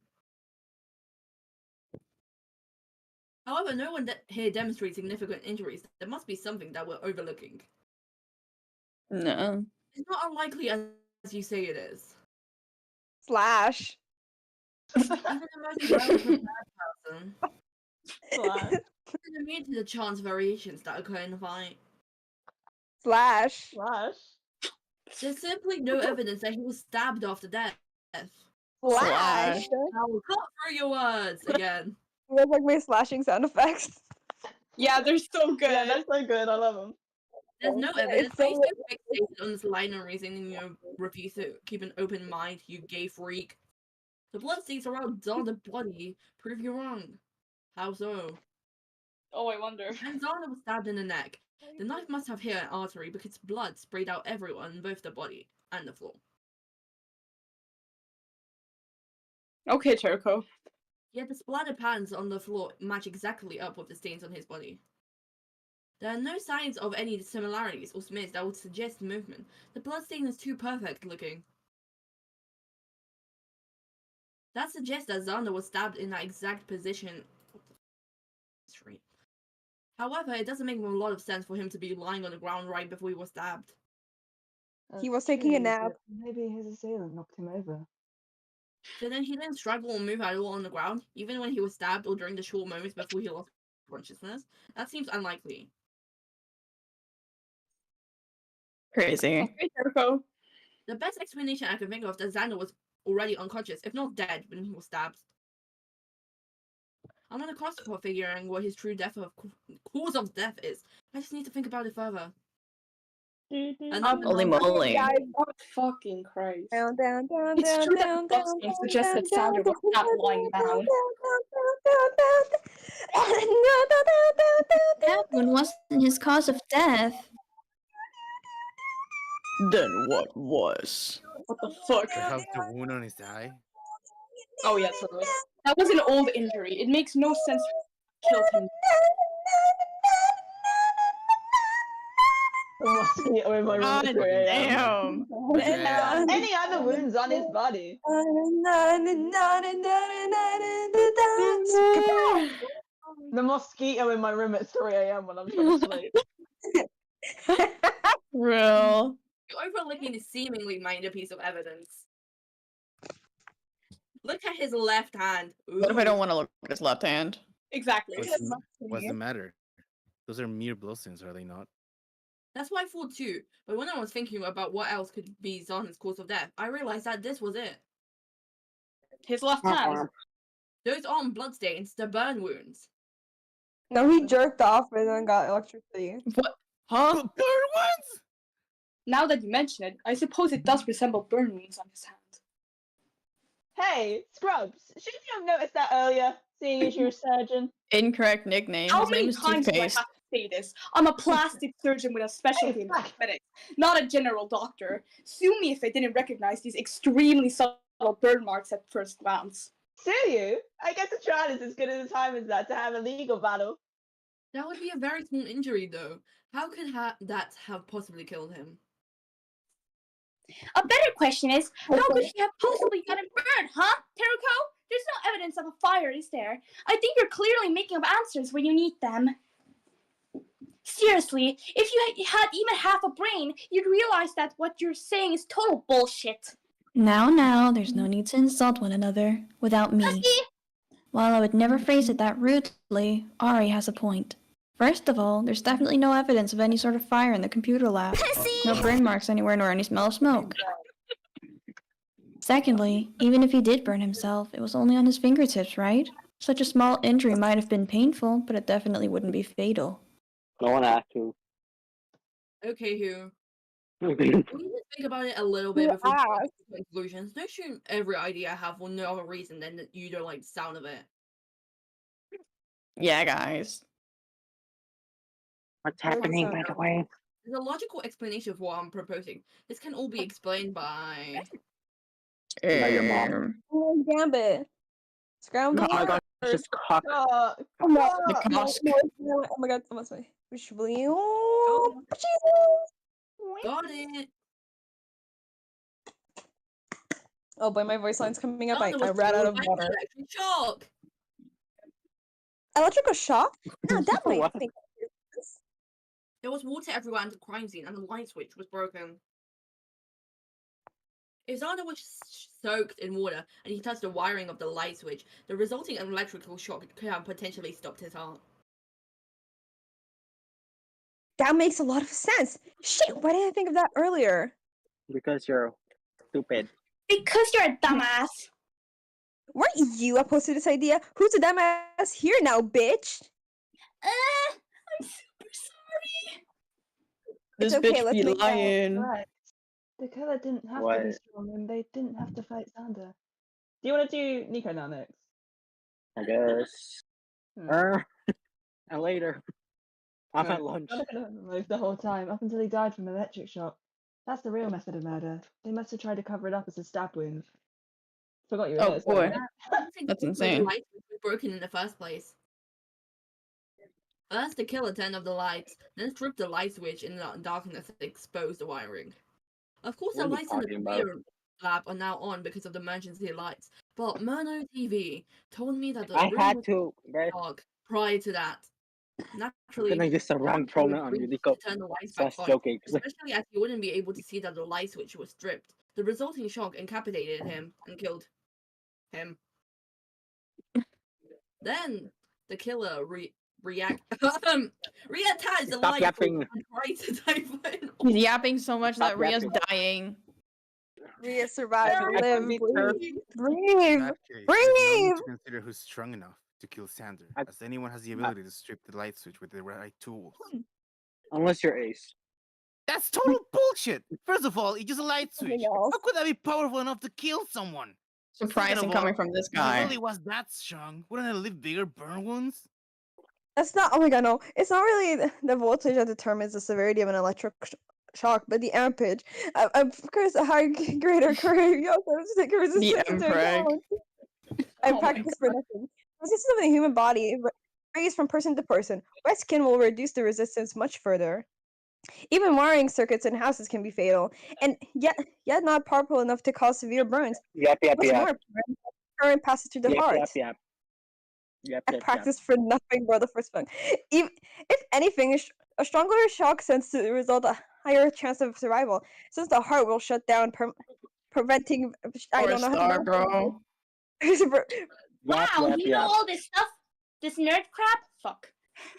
S3: However, no one here demonstrates significant injuries. There must be something that we're overlooking.
S1: No.
S3: It's not unlikely as you say it is.
S7: Slash.
S3: Even the most well-prepared person
S4: Slash.
S3: isn't immune to the chance variations that occur in the fight.
S7: Slash.
S4: Slash.
S3: There's simply no evidence that he was stabbed after death.
S7: Slash.
S3: I will cut through your words again.
S7: You guys like my slashing sound effects?
S2: Yeah, they're so good.
S4: Yeah, that's so good. I love them.
S3: There's no evidence.
S7: It's
S3: But
S7: so-
S3: you're so fixated on this line of reasoning you refuse to keep an open mind, you gay freak. The bloodstains around Xander's body prove you wrong. How so?
S2: Oh, I wonder.
S3: When Xander was stabbed in the neck, the knife must have hit an artery because blood sprayed out everywhere on both the body and the floor.
S2: Okay, Turco.
S3: Yet the splattered patterns on the floor match exactly up with the stains on his body. There are no signs of any similarities or smears that would suggest movement. The bloodstain is too perfect looking. That suggests that Xander was stabbed in that exact position. However, it doesn't make a lot of sense for him to be lying on the ground right before he was stabbed.
S7: He was taking a
S4: True,
S7: nap.
S4: but maybe his assailant knocked him over.
S3: So then he didn't struggle or move at all on the ground, even when he was stabbed or during the short moments before he lost consciousness? That seems unlikely.
S1: Crazy.
S2: Okay, Turco.
S3: The best explanation I can think of is that Xander was already unconscious, if not dead, when he was stabbed. I'm not across for figuring what his true cause of death is. I just need to think about it further. And
S1: Holy moly.
S7: Guys,
S2: Oh, fucking Christ.
S7: down, down, down,
S2: It's
S7: down,
S2: true that
S7: down,
S2: the
S7: down,
S2: bloodstains
S7: down,
S2: suggest that
S7: down,
S2: Xander was not lying down.
S1: That one wasn't his cause of death. Then what was?
S2: What the fuck?
S6: Perhaps the wound on his eye?
S2: Oh, yeah, totally. That was an old injury. It makes no sense to kill him.
S4: The mosquito in my room at 3 a.m.
S6: Yeah.
S4: Any other wounds on his body? The mosquito in my room at 3 a.m. when I'm trying to sleep.
S1: Real.
S3: you're overlooking the seemingly minor piece of evidence. Look at his left hand.
S1: What if I
S3: Ooh.
S1: don't want to look at his left hand?
S2: Exactly.
S6: What's the matter? Those are mere bloodstains, are they not?
S3: That's what I thought too. But when I was thinking about what else could be Xander's cause of death, I realized that this was it.
S2: His left hand.
S3: Those aren't bloodstains, they're burn wounds.
S7: No, he jerked off and then got electricity.
S1: What? Huh?
S6: Burn ones!
S2: Now that you mention it, I suppose it does resemble burn wounds on his hand.
S4: Hey, Scrubs, shouldn't you have noticed that earlier, seeing as you're a surgeon?
S1: Incorrect nickname.
S2: How
S1: His name
S2: many
S1: is
S2: times do I have
S1: Toothpaste.
S2: to say this? I'm a plastic surgeon with a specialty in
S4: Exactly.
S2: cosmetics, not a general doctor. Sue me if I didn't recognize these extremely subtle burn marks at first glance.
S4: Do you? I guess a trial is as good a time as that to have a legal battle.
S3: That would be a very small injury though. How could that have possibly killed him?
S5: A better question is, how could he have possibly gotten burned, huh, Teruko? There's no evidence of a fire, is there? I think you're clearly making up answers where you need them. Seriously, if you had even half a brain, you'd realize that what you're saying is total bullshit.
S1: Now, there's no need to insult one another without me. While I would never phrase it that rudely, Ari has a point. First of all, there's definitely no evidence of any sort of fire in the computer lab. No burn marks anywhere nor any smell of smoke. Secondly, even if he did burn himself, it was only on his fingertips, right? Such a small injury might have been painful, but it definitely wouldn't be fatal.
S8: No one asked you.
S3: Okay, Hugh. We need to think about it a little bit
S7: Who
S3: before we
S7: asked?
S3: come to conclusions. Don't shoot every idea I have for no other reason than that you don't like the sound of it.
S1: Yeah, guys.
S8: What's happening, by the way?
S3: There's a logical explanation for what I'm proposing. This can all be explained by...
S8: By your mom.
S7: Oh, Gambit. Scramble.
S8: Oh my god, it's just cock.
S7: Oh, no,
S1: The
S7: no,
S1: Kosk.
S7: no, no, oh my god, someone's way.
S3: Got it.
S7: Oh boy, my voice line's coming up. I
S3: Xander was
S7: ran out
S3: killed
S7: of
S3: by
S7: water.
S3: electric shock.
S7: Electrical shock? Now that might
S8: What?
S7: make sense.
S3: There was water everywhere at the crime scene, and the light switch was broken. If Xander was soaked in water and he touched the wiring of the light switch, the resulting electrical shock could have potentially stopped his heart.
S7: That makes a lot of sense. Shit, why didn't I think of that earlier?
S8: Because you're stupid.
S5: Because you're a dumbass.
S7: Weren't you opposed to this idea? Who's the dumbass here now, bitch?
S5: I'm super sorry.
S1: This
S7: It's okay,
S1: bitch
S7: let's
S1: be
S7: make that
S1: lying.
S4: Right. The killer didn't have to
S8: What?
S4: be strong, and they didn't have to fight Xander. Do you want to do Nico now next?
S8: I guess.
S4: Hmm.
S8: And later. I'm
S4: Right.
S8: at lunch.
S4: Xander could have moved the whole time, up until he died from electric shock. That's the real method of murder. They must have tried to cover it up as a stab wound. Forgot you were
S1: Oh
S4: there,
S1: boy.
S4: sorry.
S3: I don't think
S1: That's
S3: the
S1: insane.
S3: light switch was broken in the first place. First, the killer turned off the lights, then stripped the light switch in the darkness and exposed the wiring. Of course, the
S8: What are you
S3: lights in the
S8: talking about?
S3: computer lab are now on because of the emergency lights, but Murno TV told me that the
S8: I
S3: room
S8: had
S3: was
S8: to, guys.
S3: dark prior to that. Naturally,
S8: Gonna use the wrong
S3: Xander
S8: pronoun on
S3: agreed
S8: you, Nico.
S3: to turn the lights
S8: So I
S3: back
S8: was
S3: on,
S8: joking.
S3: especially as he wouldn't be able to see that the light switch was stripped. The resulting shock incapacitated him and killed him. Then the killer reattached the
S8: Stop
S3: light switch
S8: yapping.
S3: and tried to divert.
S1: He's yapping so much
S8: Stop
S1: that Ria's
S8: yapping.
S1: dying.
S7: Rhea, survive,
S8: I
S7: live,
S8: can be
S7: breathe.
S6: In
S7: Breathe!
S6: that case, there's no need
S7: Breathe!
S6: to consider who's strong enough to kill Sander,
S8: I-
S6: as anyone has the ability to strip the light switch with the right tools.
S8: Unless you're Ace.
S6: That's total bullshit! First of all, it's just a light switch.
S7: Something else.
S6: How could that be powerful enough to kill someone?
S1: Surprising
S6: of
S1: coming
S6: all,
S1: from this
S6: If it
S1: guy.
S6: really was that strong, wouldn't it leave bigger burn wounds?
S7: That's not. Oh my god, no! It's not really the voltage that determines the severity of an electric shock, but the ampage. Of course, a high greater current. You also have to take resistance into
S1: Empreg.
S7: account. I
S1: Oh my
S7: practice for nothing. Resistance of the human body varies from person to person. Wet skin will reduce the resistance much further. Even wiring circuits in houses can be fatal, and yet not powerful enough to cause severe burns.
S8: Yep.
S7: What's more, current passes through the heart. I practice for nothing, bro. The first one. Even if anything, a stronger shock tends to result a higher chance of survival, since the heart will shut down, preventing. I don't know how
S1: Star,
S7: to
S1: bro.
S5: Wow, you know all this stuff? This nerd crap? Fuck.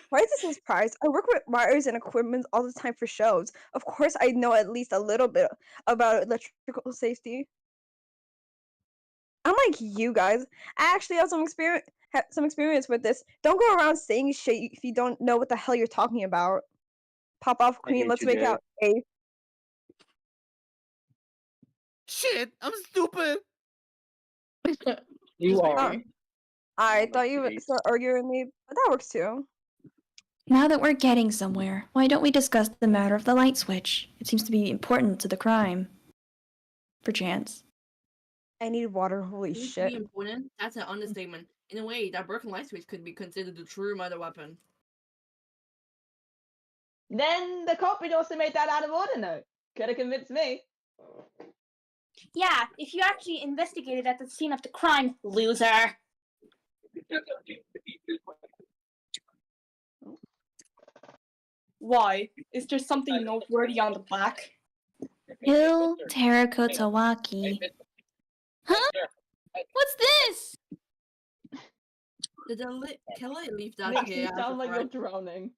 S7: Why is this a surprise? I work with wires and equipment all the time for shows. Of course, I know at least a little bit about electrical safety. Unlike you guys, I actually have some experience with this. Don't go around saying shit if you don't know what the hell you're talking about. Pop off,
S8: I
S7: queen.
S8: hate
S7: Let's
S8: you,
S7: make
S8: Jay.
S7: out. Hey.
S6: Shit, I'm stupid!
S8: You are.
S1: Sorry.
S7: I
S8: like
S7: thought you would
S8: Ace.
S7: start arguing with me, but that works too.
S1: Now that we're getting somewhere, why don't we discuss the matter of the light switch? It seems to be important to the crime. Perchance.
S7: I need water. Holy
S3: Seems to be
S7: shit.
S3: important. That's an understatement. In a way, that broken light switch could be considered the true murder weapon.
S4: Then the cop had also made that out of order note. Could have convinced me.
S5: Yeah, if you actually investigated at the scene of the crime, loser.
S2: Why? Is there something noteworthy on the back?
S1: Hill Terakotawaki. Huh? What's this?
S3: Did the killer leave that
S4: Makes
S3: here
S4: you
S3: as a
S4: sound like you're
S3: threat?
S4: drowning.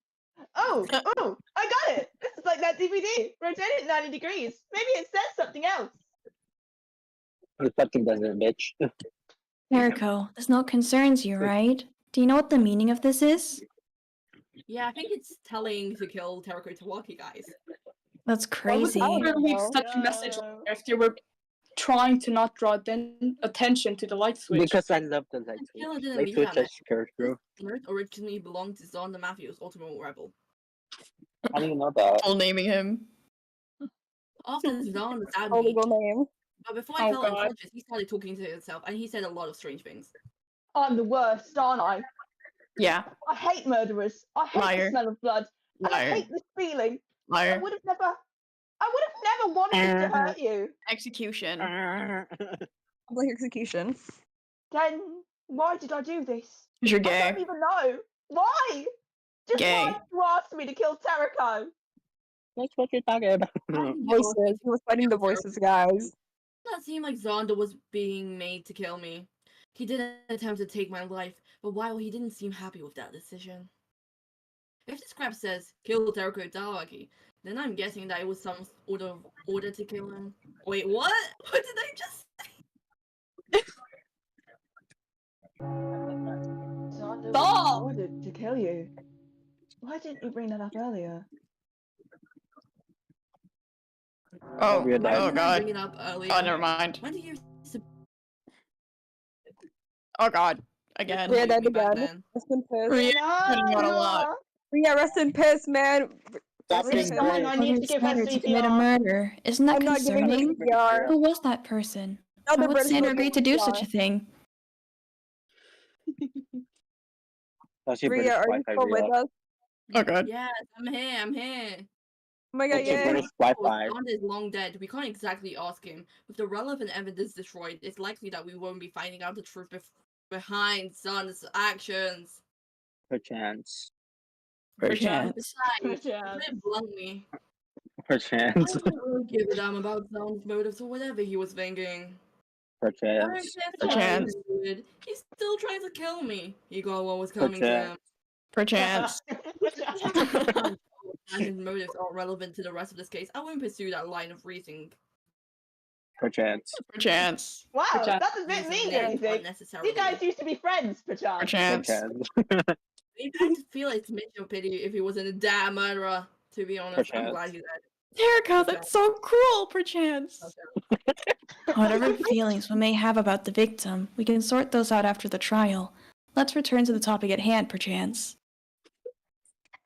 S4: Oh, I got it! This is like that DVD. Rotate it 90 degrees. Maybe it says something else.
S8: Something doesn't, bitch.
S1: Terako, this note concerns you, right? Do you know what the meaning of this is?
S3: Yeah, I think it's telling to kill Terako Tawaki, guys.
S1: That's
S2: Why would
S1: crazy.
S2: they leave
S7: No.
S2: such a message on there if they were trying to not draw attention to the light switch?
S8: Because I love the light
S3: The killer
S8: switch.
S3: didn't
S8: Light
S3: leave
S8: switch
S3: that
S8: is scared through.
S3: Earth originally belonged to Zonda Matthews, Ultimate Rebel.
S8: How do you know that?
S1: Full naming him.
S3: After Zonda stabbed
S7: Holy
S3: me,
S7: go name.
S3: but before I
S2: Oh,
S3: fell
S2: God.
S3: unconscious, he started talking to himself, and he said a lot of strange things.
S4: I'm the worst, aren't I?
S1: Yeah.
S4: I hate murderers. I hate
S1: Liar.
S4: the smell of blood. And I
S1: Liar.
S4: hate this feeling. I
S1: Liar.
S4: would have never wanted to hurt you.
S1: Execution.
S7: Public execution.
S4: Then why did I do this?
S1: You're
S4: I
S1: gay.
S4: don't even know. Why? Just
S1: Gay.
S4: why you asked me to kill Terrico?
S8: That's what you're talking about.
S7: Voices. He was fighting the voices, guys.
S3: That seemed like Zonda was being made to kill me. He didn't attempt to take my life, but while he didn't seem happy with that decision. If the scrap says kill Teruko Itagaki, then I'm guessing that it was some sort of order to kill him. Wait, what? What did I just say?
S4: Xander
S2: Stop!
S4: was ordered to kill you. Why didn't you bring that up earlier?
S1: Oh,
S8: Weird
S3: Why
S8: dad.
S1: oh
S3: didn't I
S1: god.
S3: bring it up earlier?
S1: Oh, never mind.
S3: When did you
S1: Oh god. Again.
S7: Ria
S3: support
S7: died
S3: me back
S7: again.
S3: then?
S7: Rest in piss.
S1: Ria
S4: No,
S1: cutting out a lot.
S7: Ria, rest in piss, man.
S8: Stop
S7: Rest in
S8: being
S7: piss.
S4: Someone,
S8: brave.
S4: I need to
S1: Ordered
S4: give her
S1: Sander to commit a
S4: CPR.
S1: murder. Isn't that
S7: I'm not giving her
S1: concerning?
S7: CPR.
S1: Who was that person?
S7: Not
S1: Why
S7: the
S1: would
S7: British
S1: Sander
S7: military
S1: agree to do
S7: CPR.
S1: such a thing?
S8: That's your
S7: Ria,
S8: British
S7: are you
S8: Wi-Fi,
S7: still with
S8: Ria.
S7: us?
S1: Oh god.
S3: Yes, I'm here, I'm here.
S7: Oh my god,
S8: That's your
S7: yeah.
S8: British
S3: Oh,
S8: Wi-Fi.
S3: Zonda is long dead. We can't exactly ask him. With the relevant evidence destroyed, it's likely that we won't be finding out the truth behind Zonda's actions.
S8: Perchance.
S1: Perchance.
S3: Besides, to
S4: Perchance.
S3: put it bluntly, I
S8: Perchance.
S3: don't really give a damn about Zonda's motives or whatever he was thinking. I don't
S8: Perchance.
S3: care if
S1: Perchance.
S3: Zonda did. He's still trying to kill me. He got what was coming to him.
S1: Perchance.
S3: And his motives aren't relevant to the rest of this case. I won't pursue that line of reasoning.
S8: Perchance.
S1: Perchance.
S4: Wow,
S2: Perchance.
S4: that doesn't
S3: Using
S4: mean
S3: names
S4: anything.
S3: unnecessarily.
S4: You guys used to be friends, perchance.
S1: Perchance.
S8: Perchance.
S3: Maybe I just feel it's Mitch of pity if he wasn't a damn murderer. To be honest, I'm
S8: Perchance.
S3: glad he's dead.
S1: Jericho, that's so cruel, perchance. Whatever feelings we may have about the victim, we can sort those out after the trial. Let's return to the topic at hand, perchance.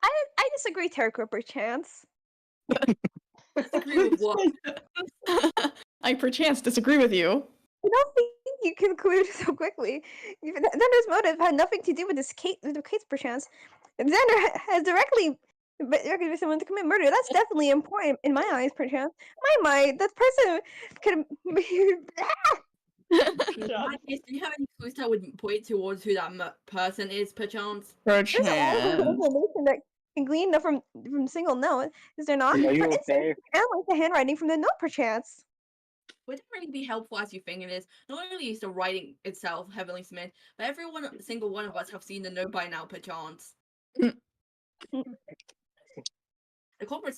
S7: I disagree, Terco, perchance.
S3: Disagree with what?
S1: I perchance disagree with you.
S7: I don't think you conclude so quickly. Xander's motive had nothing to do with this case, perchance. Xander has directly with someone to commit murder. That's definitely important in my eyes, perchance. My, that person could be.
S3: In my case, do you have any clues that would point towards who that person is, perchance?
S7: There's a lot of
S1: Perchance.
S7: information that can glean from single note. Is there not?
S8: Are
S7: For
S8: you
S7: instance,
S8: okay?
S7: analyze the handwriting from the note, perchance.
S3: Would it really be helpful as you think it is? Not only is the writing itself heavily smith, but single one of us have seen the note by now, perchance. The culprit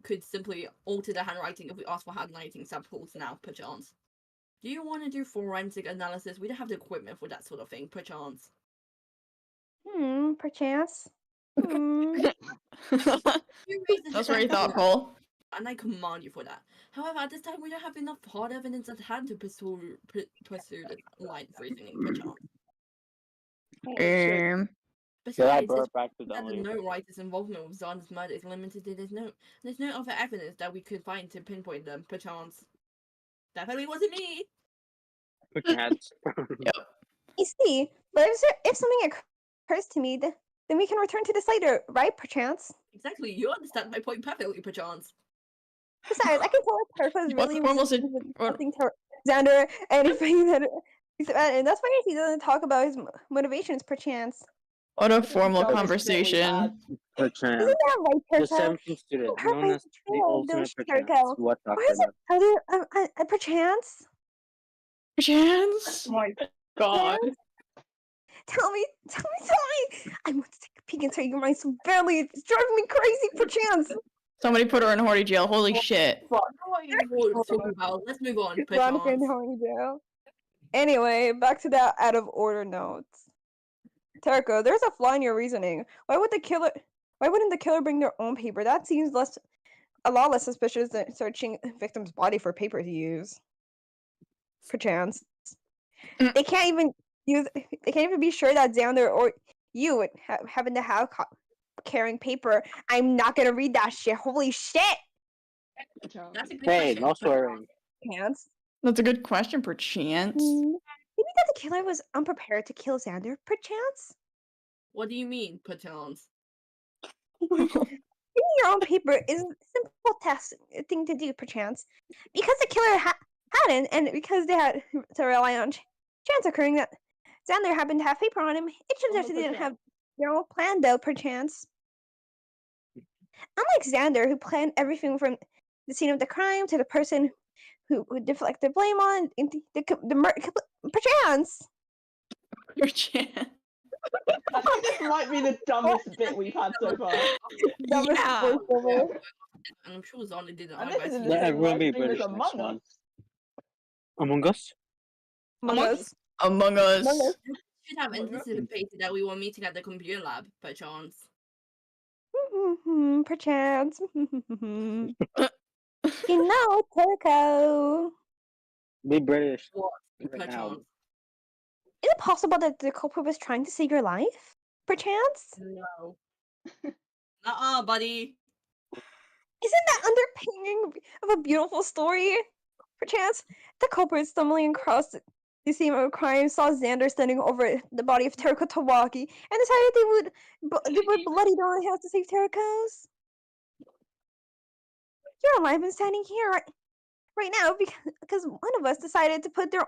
S3: could simply alter the handwriting if we ask for handwriting samples now, perchance. Do you want to do forensic analysis? We don't have the equipment for that sort of thing, perchance.
S7: Perchance.
S1: That's very thoughtful.
S3: And I command you for that. However, at this time, we don't have enough hard evidence at hand to pursue the line of reasoning, perchance.
S8: Yeah, I
S3: Besides,
S8: brought
S3: it's
S8: it back to
S3: that the
S8: Donnie.
S3: note writer's involvement with Zonda's murder is limited to this note. There's no other evidence that we could find to pinpoint them, perchance. Definitely wasn't me!
S8: Perchance.
S7: You see, but if something occurs to me, then we can return to this later, right, perchance?
S3: Exactly, you understand my point perfectly, perchance.
S7: Besides, I can tell if Terco is
S1: What
S7: really
S1: form was it?
S7: discussing Xander and anything that and that's why he doesn't talk about his motivations, perchance.
S1: What a formal
S4: That was
S1: conversation.
S8: Perchance.
S7: Isn't that right,
S8: The
S7: Terco?
S8: 17th student,
S7: Her
S8: known as the
S7: betrayal, don't
S8: ultimate
S7: you,
S8: perchance.
S7: Terco?
S8: What
S7: Why
S8: Dr.
S7: is it perchance?
S1: Perchance?
S2: Oh my god.
S7: Tell me! I want to take a peek inside your mind so badly. It's driving me crazy, perchance.
S1: Somebody put her in horny jail. Holy shit.
S3: What are you talking about? Let's move on,
S7: Veronica in
S3: perchance.
S7: horny jail. Anyway, back to that out of order notes. Terco, there's a flaw in your reasoning. Why wouldn't the killer bring their own paper? That seems a lot less suspicious than searching a victim's body for paper to use. Perchance. They can't even be sure that Xander or you would happen to have carrying paper. I'm not gonna read that shit. Holy shit!
S3: That's a good
S8: Hey,
S3: question.
S8: no swearing.
S7: Perchance.
S1: That's a good question, perchance.
S7: Maybe that the killer was unprepared to kill Xander, perchance?
S3: What do you mean, perchance?
S7: Reading your own paper is a simple thing to do, perchance. Because the killer hadn't, and because they had to rely on chance occurring that Xander happened to have paper on him, it suggests they didn't have their own plan, though, perchance. Unlike Xander, who planned everything from the scene of the crime to the person who deflected blame on perchance.
S1: Perchance.
S4: I think this might be the dumbest bit we've had so far.
S7: Dumbest
S1: Yeah.
S7: voiceover.
S3: And I'm sure Xander did it.
S4: And this is in the
S8: Let
S4: same
S8: everyone
S4: live
S8: be
S4: stream as
S8: British next
S4: Among
S8: one.
S4: Us.
S8: Among Us?
S7: Among Us.
S1: Among Us.
S7: Among Us.
S3: Should have
S4: Oh my God.
S3: anticipated that we were meeting at the computer lab, perchance.
S7: Perchance. You know, Turco.
S8: Be British
S3: What?
S8: right now.
S3: Perchance.
S7: Is it possible that the culprit was trying to save your life? Perchance?
S3: No. Nuh-uh, buddy.
S7: Isn't that underpinning of a beautiful story? Perchance, the culprit stumbling across the scene of a crime saw Xander standing over the body of Terako Tawaki and decided they would bloody down the house to save Terako's. You're alive and standing here right now because one of us decided to put their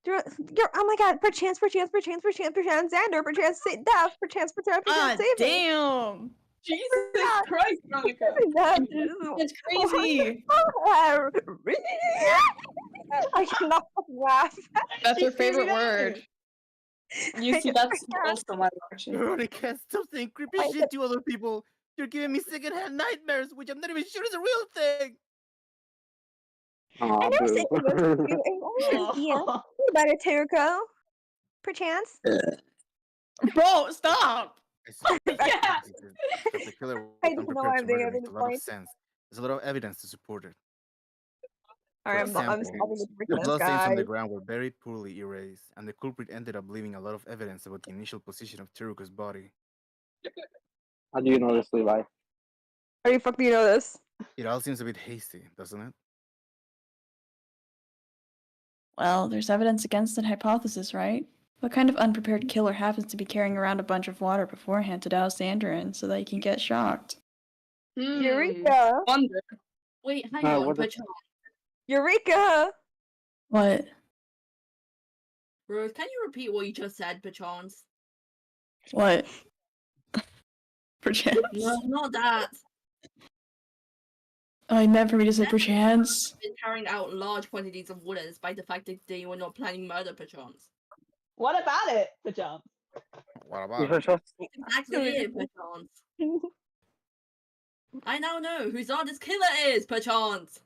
S7: oh my god, perchance, Xander, perchance, death, perchance,
S1: Ah,
S7: saving.
S1: damn.
S2: Jesus Christ, Veronica.
S1: That's crazy.
S7: I cannot laugh.
S1: That's her
S4: She's
S1: favorite
S4: screaming
S1: word.
S4: out.
S2: You see, that's also my reaction.
S6: Veronica, stop saying creepy
S7: Why
S6: shit to other people. You're giving me secondhand nightmares, which I'm not even sure is a real thing.
S8: Aw,
S7: I never said
S8: boo.
S7: you were you. Yeah.
S4: Aw.
S7: You better, Teruko. Perchance.
S1: Bro, stop.
S6: I suspect
S2: Yeah.
S6: that the killer was
S7: I don't know why
S6: unprepared
S7: I'm
S6: to
S7: doing
S6: murder
S7: it at
S6: makes
S7: this
S6: a lot of
S7: point.
S6: sense. There's a lot of evidence to support it.
S7: Alright, I'm
S6: example,
S7: stopping the
S6: The
S7: perchance,
S6: bloodstains on the
S7: guys.
S6: ground were very poorly erased, and the culprit ended up leaving a lot of evidence about the initial position of Teruka's body.
S8: How do you know this, Levi?
S7: How the fuck do you know this?
S6: It all seems a bit hasty, doesn't it?
S1: Well, there's evidence against that hypothesis, right? What kind of unprepared killer happens to be carrying around a bunch of water beforehand to douse Xander in so that he can get shocked?
S7: Eureka!
S2: Wonder.
S3: Wait, hang on,
S8: what the-
S3: perchance.
S7: Eureka!
S1: What?
S3: Rose, can you repeat what you just said, perchance?
S1: What? Perchance.
S3: No, not that.
S1: Oh, I meant for me to say perchance.
S3: Been carrying out large quantities of water despite the fact that they were not planning murder, perchance.
S4: What about it, perchance?
S6: What
S8: You
S6: about it?
S8: for sure?
S3: Exactly it, perchance. I now know who Xander's killer is, perchance.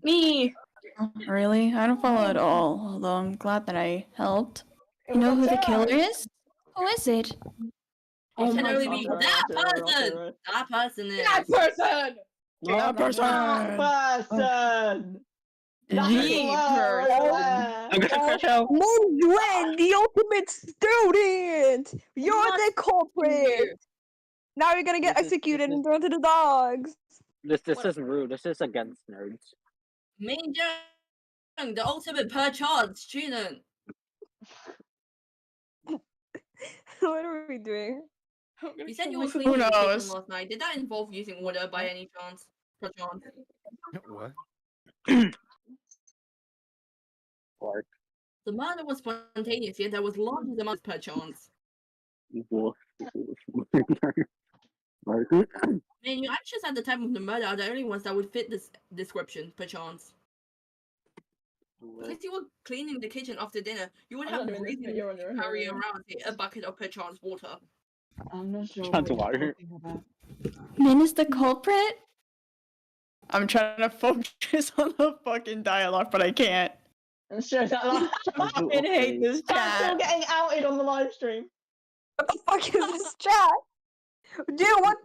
S2: Me.
S1: Oh, really? I don't follow at all, although I'm glad that I helped.
S4: It
S1: You
S4: was
S1: know
S4: on
S1: who the
S4: Sarah.
S1: killer is? Who is it?
S3: It can
S2: my
S3: only
S2: God.
S3: be
S4: Sarah,
S3: that
S4: Sarah,
S3: person.
S4: Sarah.
S3: That person is.
S2: That person!
S1: That person!
S4: Person!
S1: The
S4: That's the word
S1: person!
S4: there.
S8: I'm gonna crash out.
S7: Moon the ultimate student! You're the culprit! Now you're gonna get
S8: This is-
S7: executed
S8: this
S7: and
S8: is-
S7: thrown to the dogs!
S8: This
S3: What?
S8: is rude. This is against nerds.
S3: Main Jung, the ultimate perchance student.
S7: What are we doing?
S3: You said you were
S1: Who
S3: cleaning the kitchen
S1: knows?
S3: last night. Did that involve using water by any chance? Perchance.
S6: What?
S8: Clark.
S3: The murder was spontaneous, yet there was large amounts perchance.
S8: Wolf. Clark.
S3: Man, your actions at the time of the murder are the only ones that would fit this description, perchance. If you were cleaning the kitchen after dinner, you would
S4: I'm
S3: have
S4: not doing this,
S3: reason
S4: but you're on your
S3: to
S4: own,
S3: carry
S4: you're on
S3: around a bucket of perchance water.
S4: I'm not sure
S8: Chance
S4: what
S8: water.
S4: you're talking about.
S1: Min is the culprit? I'm trying to focus on the fucking dialogue, but I can't.
S4: I'm sure that
S1: I fucking hate this
S4: I'm still
S1: chat.
S4: getting outed on the live stream.
S7: What the fuck is this chat? Dude, what?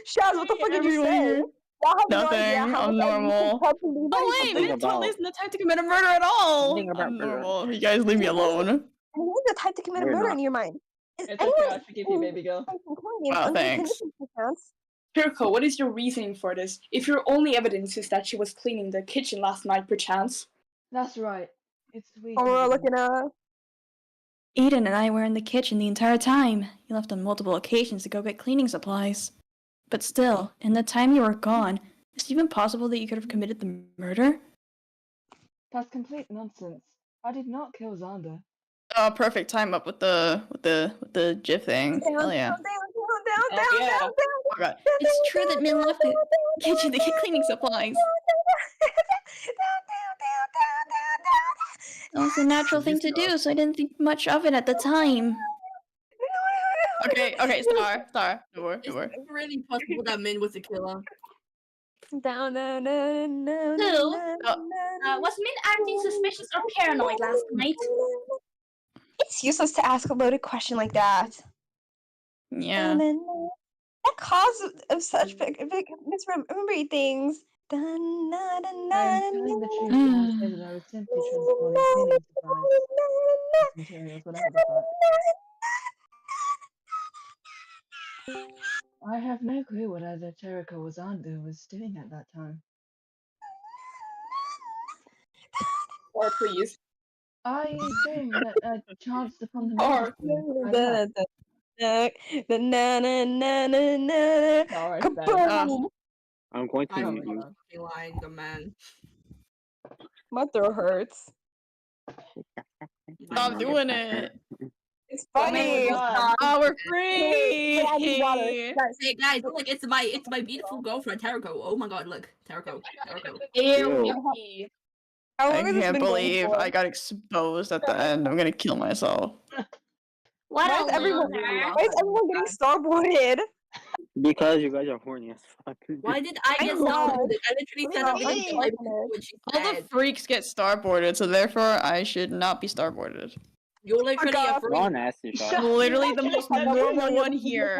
S7: Shaz, what the fuck did you
S1: Everyone
S7: say?
S1: here.
S7: I have no
S1: Nothing,
S7: idea how
S1: I'm
S7: much I need to
S1: normal.
S7: help you leave
S1: Oh
S7: my-
S1: wait,
S8: Something
S1: Min totally
S8: about-
S1: isn't the type to commit a murder at all.
S8: Something about
S1: I'm
S8: murder.
S1: normal. You guys leave me alone.
S7: And he's the type to commit a
S8: You're
S7: murder
S8: not.
S7: in your mind. Is
S4: It's okay, I
S7: anyone
S4: forgive you, baby girl.
S1: Wow, thanks.
S2: Kirko, what is your reasoning for this? If your only evidence is that she was cleaning the kitchen last night, perchance.
S4: That's right. It's sweet.
S7: Oh, we're looking at.
S1: Eden and I were in the kitchen the entire time. He left on multiple occasions to go get cleaning supplies. But still, in the time you were gone, is it even possible that you could have committed the murder?
S4: That's complete nonsense. I did not kill Xander.
S1: Oh, perfect time up with the GIF thing. Hell yeah.
S2: yeah.
S1: Oh god. It's true that Min left the kitchen to get cleaning supplies. That was a natural thing to do, so I didn't think much of it at the time. Okay, Star. No more.
S3: Is it really possible that Min was the killer?
S7: Down, down, down, down,
S5: Who?
S7: down,
S5: Was Min acting suspicious or paranoid last night?
S7: It's useless to ask a loaded question like that.
S1: Yeah.
S7: That cause of such big misremembering things.
S4: I am telling the truth when I say that I was simply transporting cleaning supplies, materials, whatever the fuck. I have no clue what either Terika or Xander was doing at that time.
S2: Or please.
S4: I think that I chanced upon the
S2: Or-
S4: murder
S7: Kaboom!
S8: I'm going to
S3: I'm
S8: mute you.
S3: fucking lying, the man.
S7: My throat hurts.
S1: Stop doing it.
S7: It's
S2: Oh
S7: funny.
S2: my God.
S1: Oh, we're free.
S7: I need water. Guys,
S3: Hey guys, look, it's my beautiful girlfriend, Teriko. Oh my god, look. Teriko.
S2: Ew.
S7: how
S1: I
S7: long has this
S1: can't
S7: been going
S1: believe
S7: for?
S1: I got exposed at the end. I'm gonna kill myself.
S5: What
S7: Why
S5: a
S7: is everyone
S5: loser.
S7: getting starboarded?
S8: Because you guys are horny as fuck.
S3: Why did I
S7: I
S3: get
S7: know.
S3: started? I literally
S7: What
S3: said
S7: about
S3: I'm gonna kill my
S7: unfortunate?
S3: what she
S1: All the
S3: said.
S1: freaks get starboarded, so therefore I should not be starboarded.
S3: You're literally a
S7: God.
S3: freak.
S8: Not nasty shot.
S1: I'm literally the most
S4: I don't
S1: normal
S4: know,
S1: one here.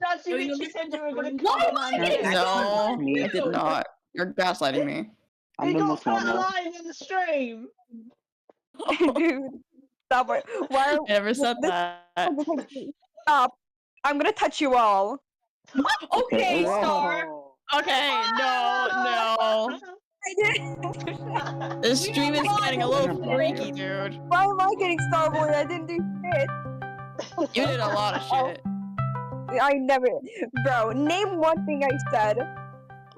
S4: That's
S3: No,
S4: you
S3: you're
S4: literally said you were gonna
S3: literally-
S4: come
S3: Why
S4: and
S3: would I
S1: No,
S8: Me
S1: I did
S8: too.
S1: not. You're gaslighting me.
S8: I'm
S4: He
S8: the
S4: got
S8: most
S4: fat
S8: normal.
S4: alive in the stream!
S7: Dude, stop it. Why?
S1: I never said
S7: this-
S1: that.
S7: Stop. I'm gonna touch you all.
S2: Okay,
S8: Whoa.
S2: Star.
S1: Okay, no.
S7: I didn't.
S1: This stream is getting a little freaky, dude.
S7: Why am I getting starboarded? I didn't do shit.
S1: You did a lot of shit.
S7: I never. Bro, name one thing I said.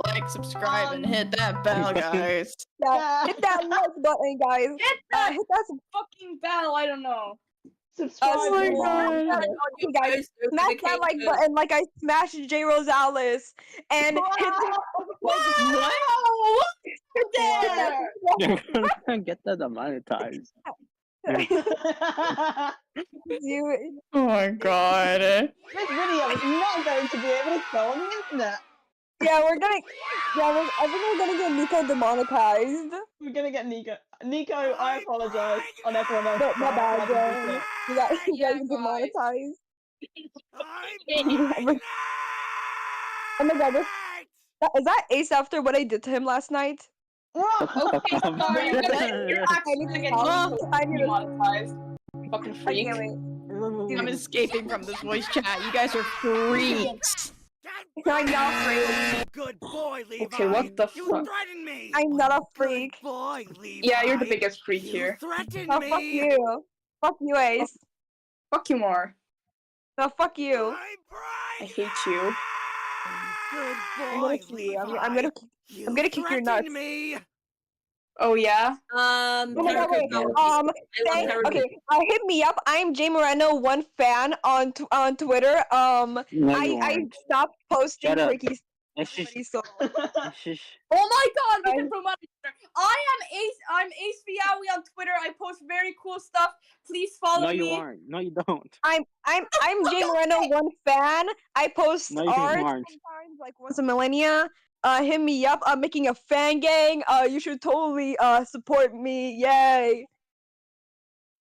S1: Like, subscribe, and hit that bell, guys.
S7: Yeah, hit that like button, guys.
S2: Hit that
S7: Hit that.
S2: fucking bell. I don't know.
S4: Subscribe
S1: Oh my
S4: to
S1: God.
S4: us.
S7: Okay, guys, smash that like button like I smashed J. Rosales. And hit
S1: What?
S7: that.
S8: You're gonna get that demonetized.
S7: You.
S1: Oh my god.
S4: This video is not going to be able to go on the internet.
S7: Yeah, we're gonna. Yeah, I think we're gonna get Nico demonetized.
S4: We're gonna get Nico. Nico, I apologize on everyone else.
S7: But my bad, Jen. You guys
S2: Yeah,
S7: get
S2: guys.
S7: demonetized. Oh my god, is that Ace after what I did to him last night?
S2: Okay, Star. You're actually gonna get
S7: I need to.
S2: demonetized. Fucking
S7: I
S2: freak.
S7: can't wait.
S1: I'm escaping from this voice chat. You guys are freaks.
S7: I'm not a freak.
S9: Good boy, Levi.
S2: Okay, what the
S9: You
S2: fuck?
S9: threatened me.
S7: I'm not a freak.
S9: Good boy, Levi.
S2: Yeah, you're the biggest freak
S9: You
S2: here.
S9: threatened
S7: Oh,
S9: me.
S7: fuck you. Fuck you, Ace.
S2: Fuck you more.
S7: No, fuck you.
S2: I hate you.
S9: Good
S7: I'm
S9: boy,
S7: gonna kick you.
S9: Levi.
S7: I'm gonna kick your nuts.
S9: threatened me.
S2: Oh yeah?
S7: Oh my god, wait.
S3: Teriko,
S7: Thank,
S3: Teriko.
S7: okay, hit me up. I'm Jay Moreno, one fan on Twitter.
S8: No, you
S7: I
S8: aren't.
S7: stopped posting
S8: Shut up.
S7: freaky
S8: It's just-
S7: stuff.
S8: Shush.
S2: Oh my god, we can promote each other. I'm Ace Fiawi on Twitter. I post very cool stuff. Please follow
S8: No,
S2: me.
S8: you aren't. No, you don't.
S7: I'm Jay Moreno, one fan. I post
S8: No, you
S7: art
S8: aren't.
S7: sometimes, like once a millennia. Hit me up. I'm making a fan gang. You should totally support me. Yay.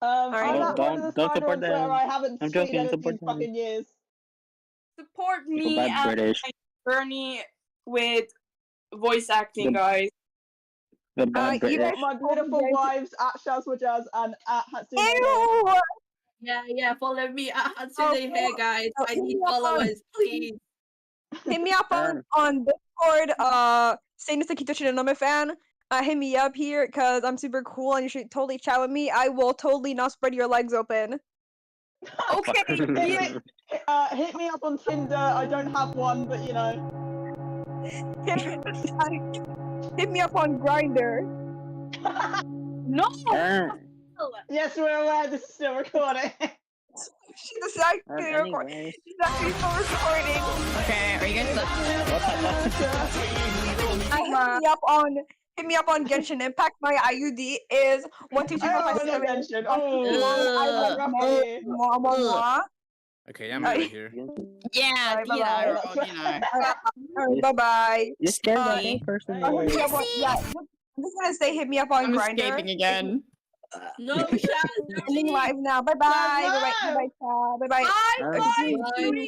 S4: I'm
S8: Don't-
S4: at one of the
S8: don't support
S4: finals where
S8: them.
S4: I haven't
S8: I'm
S4: seen
S8: joking,
S4: anything
S8: support
S4: in
S8: them.
S4: fucking years.
S2: Support
S8: You're
S2: me
S8: bad
S2: and
S8: British.
S2: Bernie with voice acting,
S8: The-
S2: guys.
S8: The bad
S7: you
S8: British.
S7: guys-
S4: My beautiful
S7: Yes.
S4: wives at Shazwajaz and at Hatsune.
S7: Ew.
S3: Yeah, follow me at Hatsune here, guys. I need
S7: yeah.
S3: followers, please.
S7: Hit me up on Discord. Say Sakito Shinonome fan. Hit me up here because I'm super cool and you should totally chat with me. I will totally not spread your legs open.
S2: Okay,
S4: Hit
S2: yeah.
S4: me,
S10: Hit me up on Tinder. I don't have one, but you know.
S7: Hit me up on Grinder.
S5: No.
S10: Yes, we're aware this is still recording.
S7: She's actually recording.
S8: Anyways.
S7: She's actually still recording.
S11: Okay, are you guys
S7: Hit me up on Genshin Impact. My IUD is 1 2 3 4 5 6 7
S10: Genshin.
S7: 1 2 3 4 5 6
S6: Okay, I'm out of here.
S11: Yeah,
S7: Bye,
S11: Dina,
S7: bye-bye.
S11: or Dina.
S7: Bye bye.
S8: You scared that
S11: Bye.
S8: one person
S7: Hit
S8: away.
S7: me up on, yeah, I'm just gonna say hit me up on
S11: I'm
S7: Grinder.
S11: escaping again.
S3: No, Shaz,
S7: Ending live now. Bye bye. Bye bye. Bye bye. Bye bye.
S5: Bye.
S8: Alright.
S5: Bye.
S3: Bye.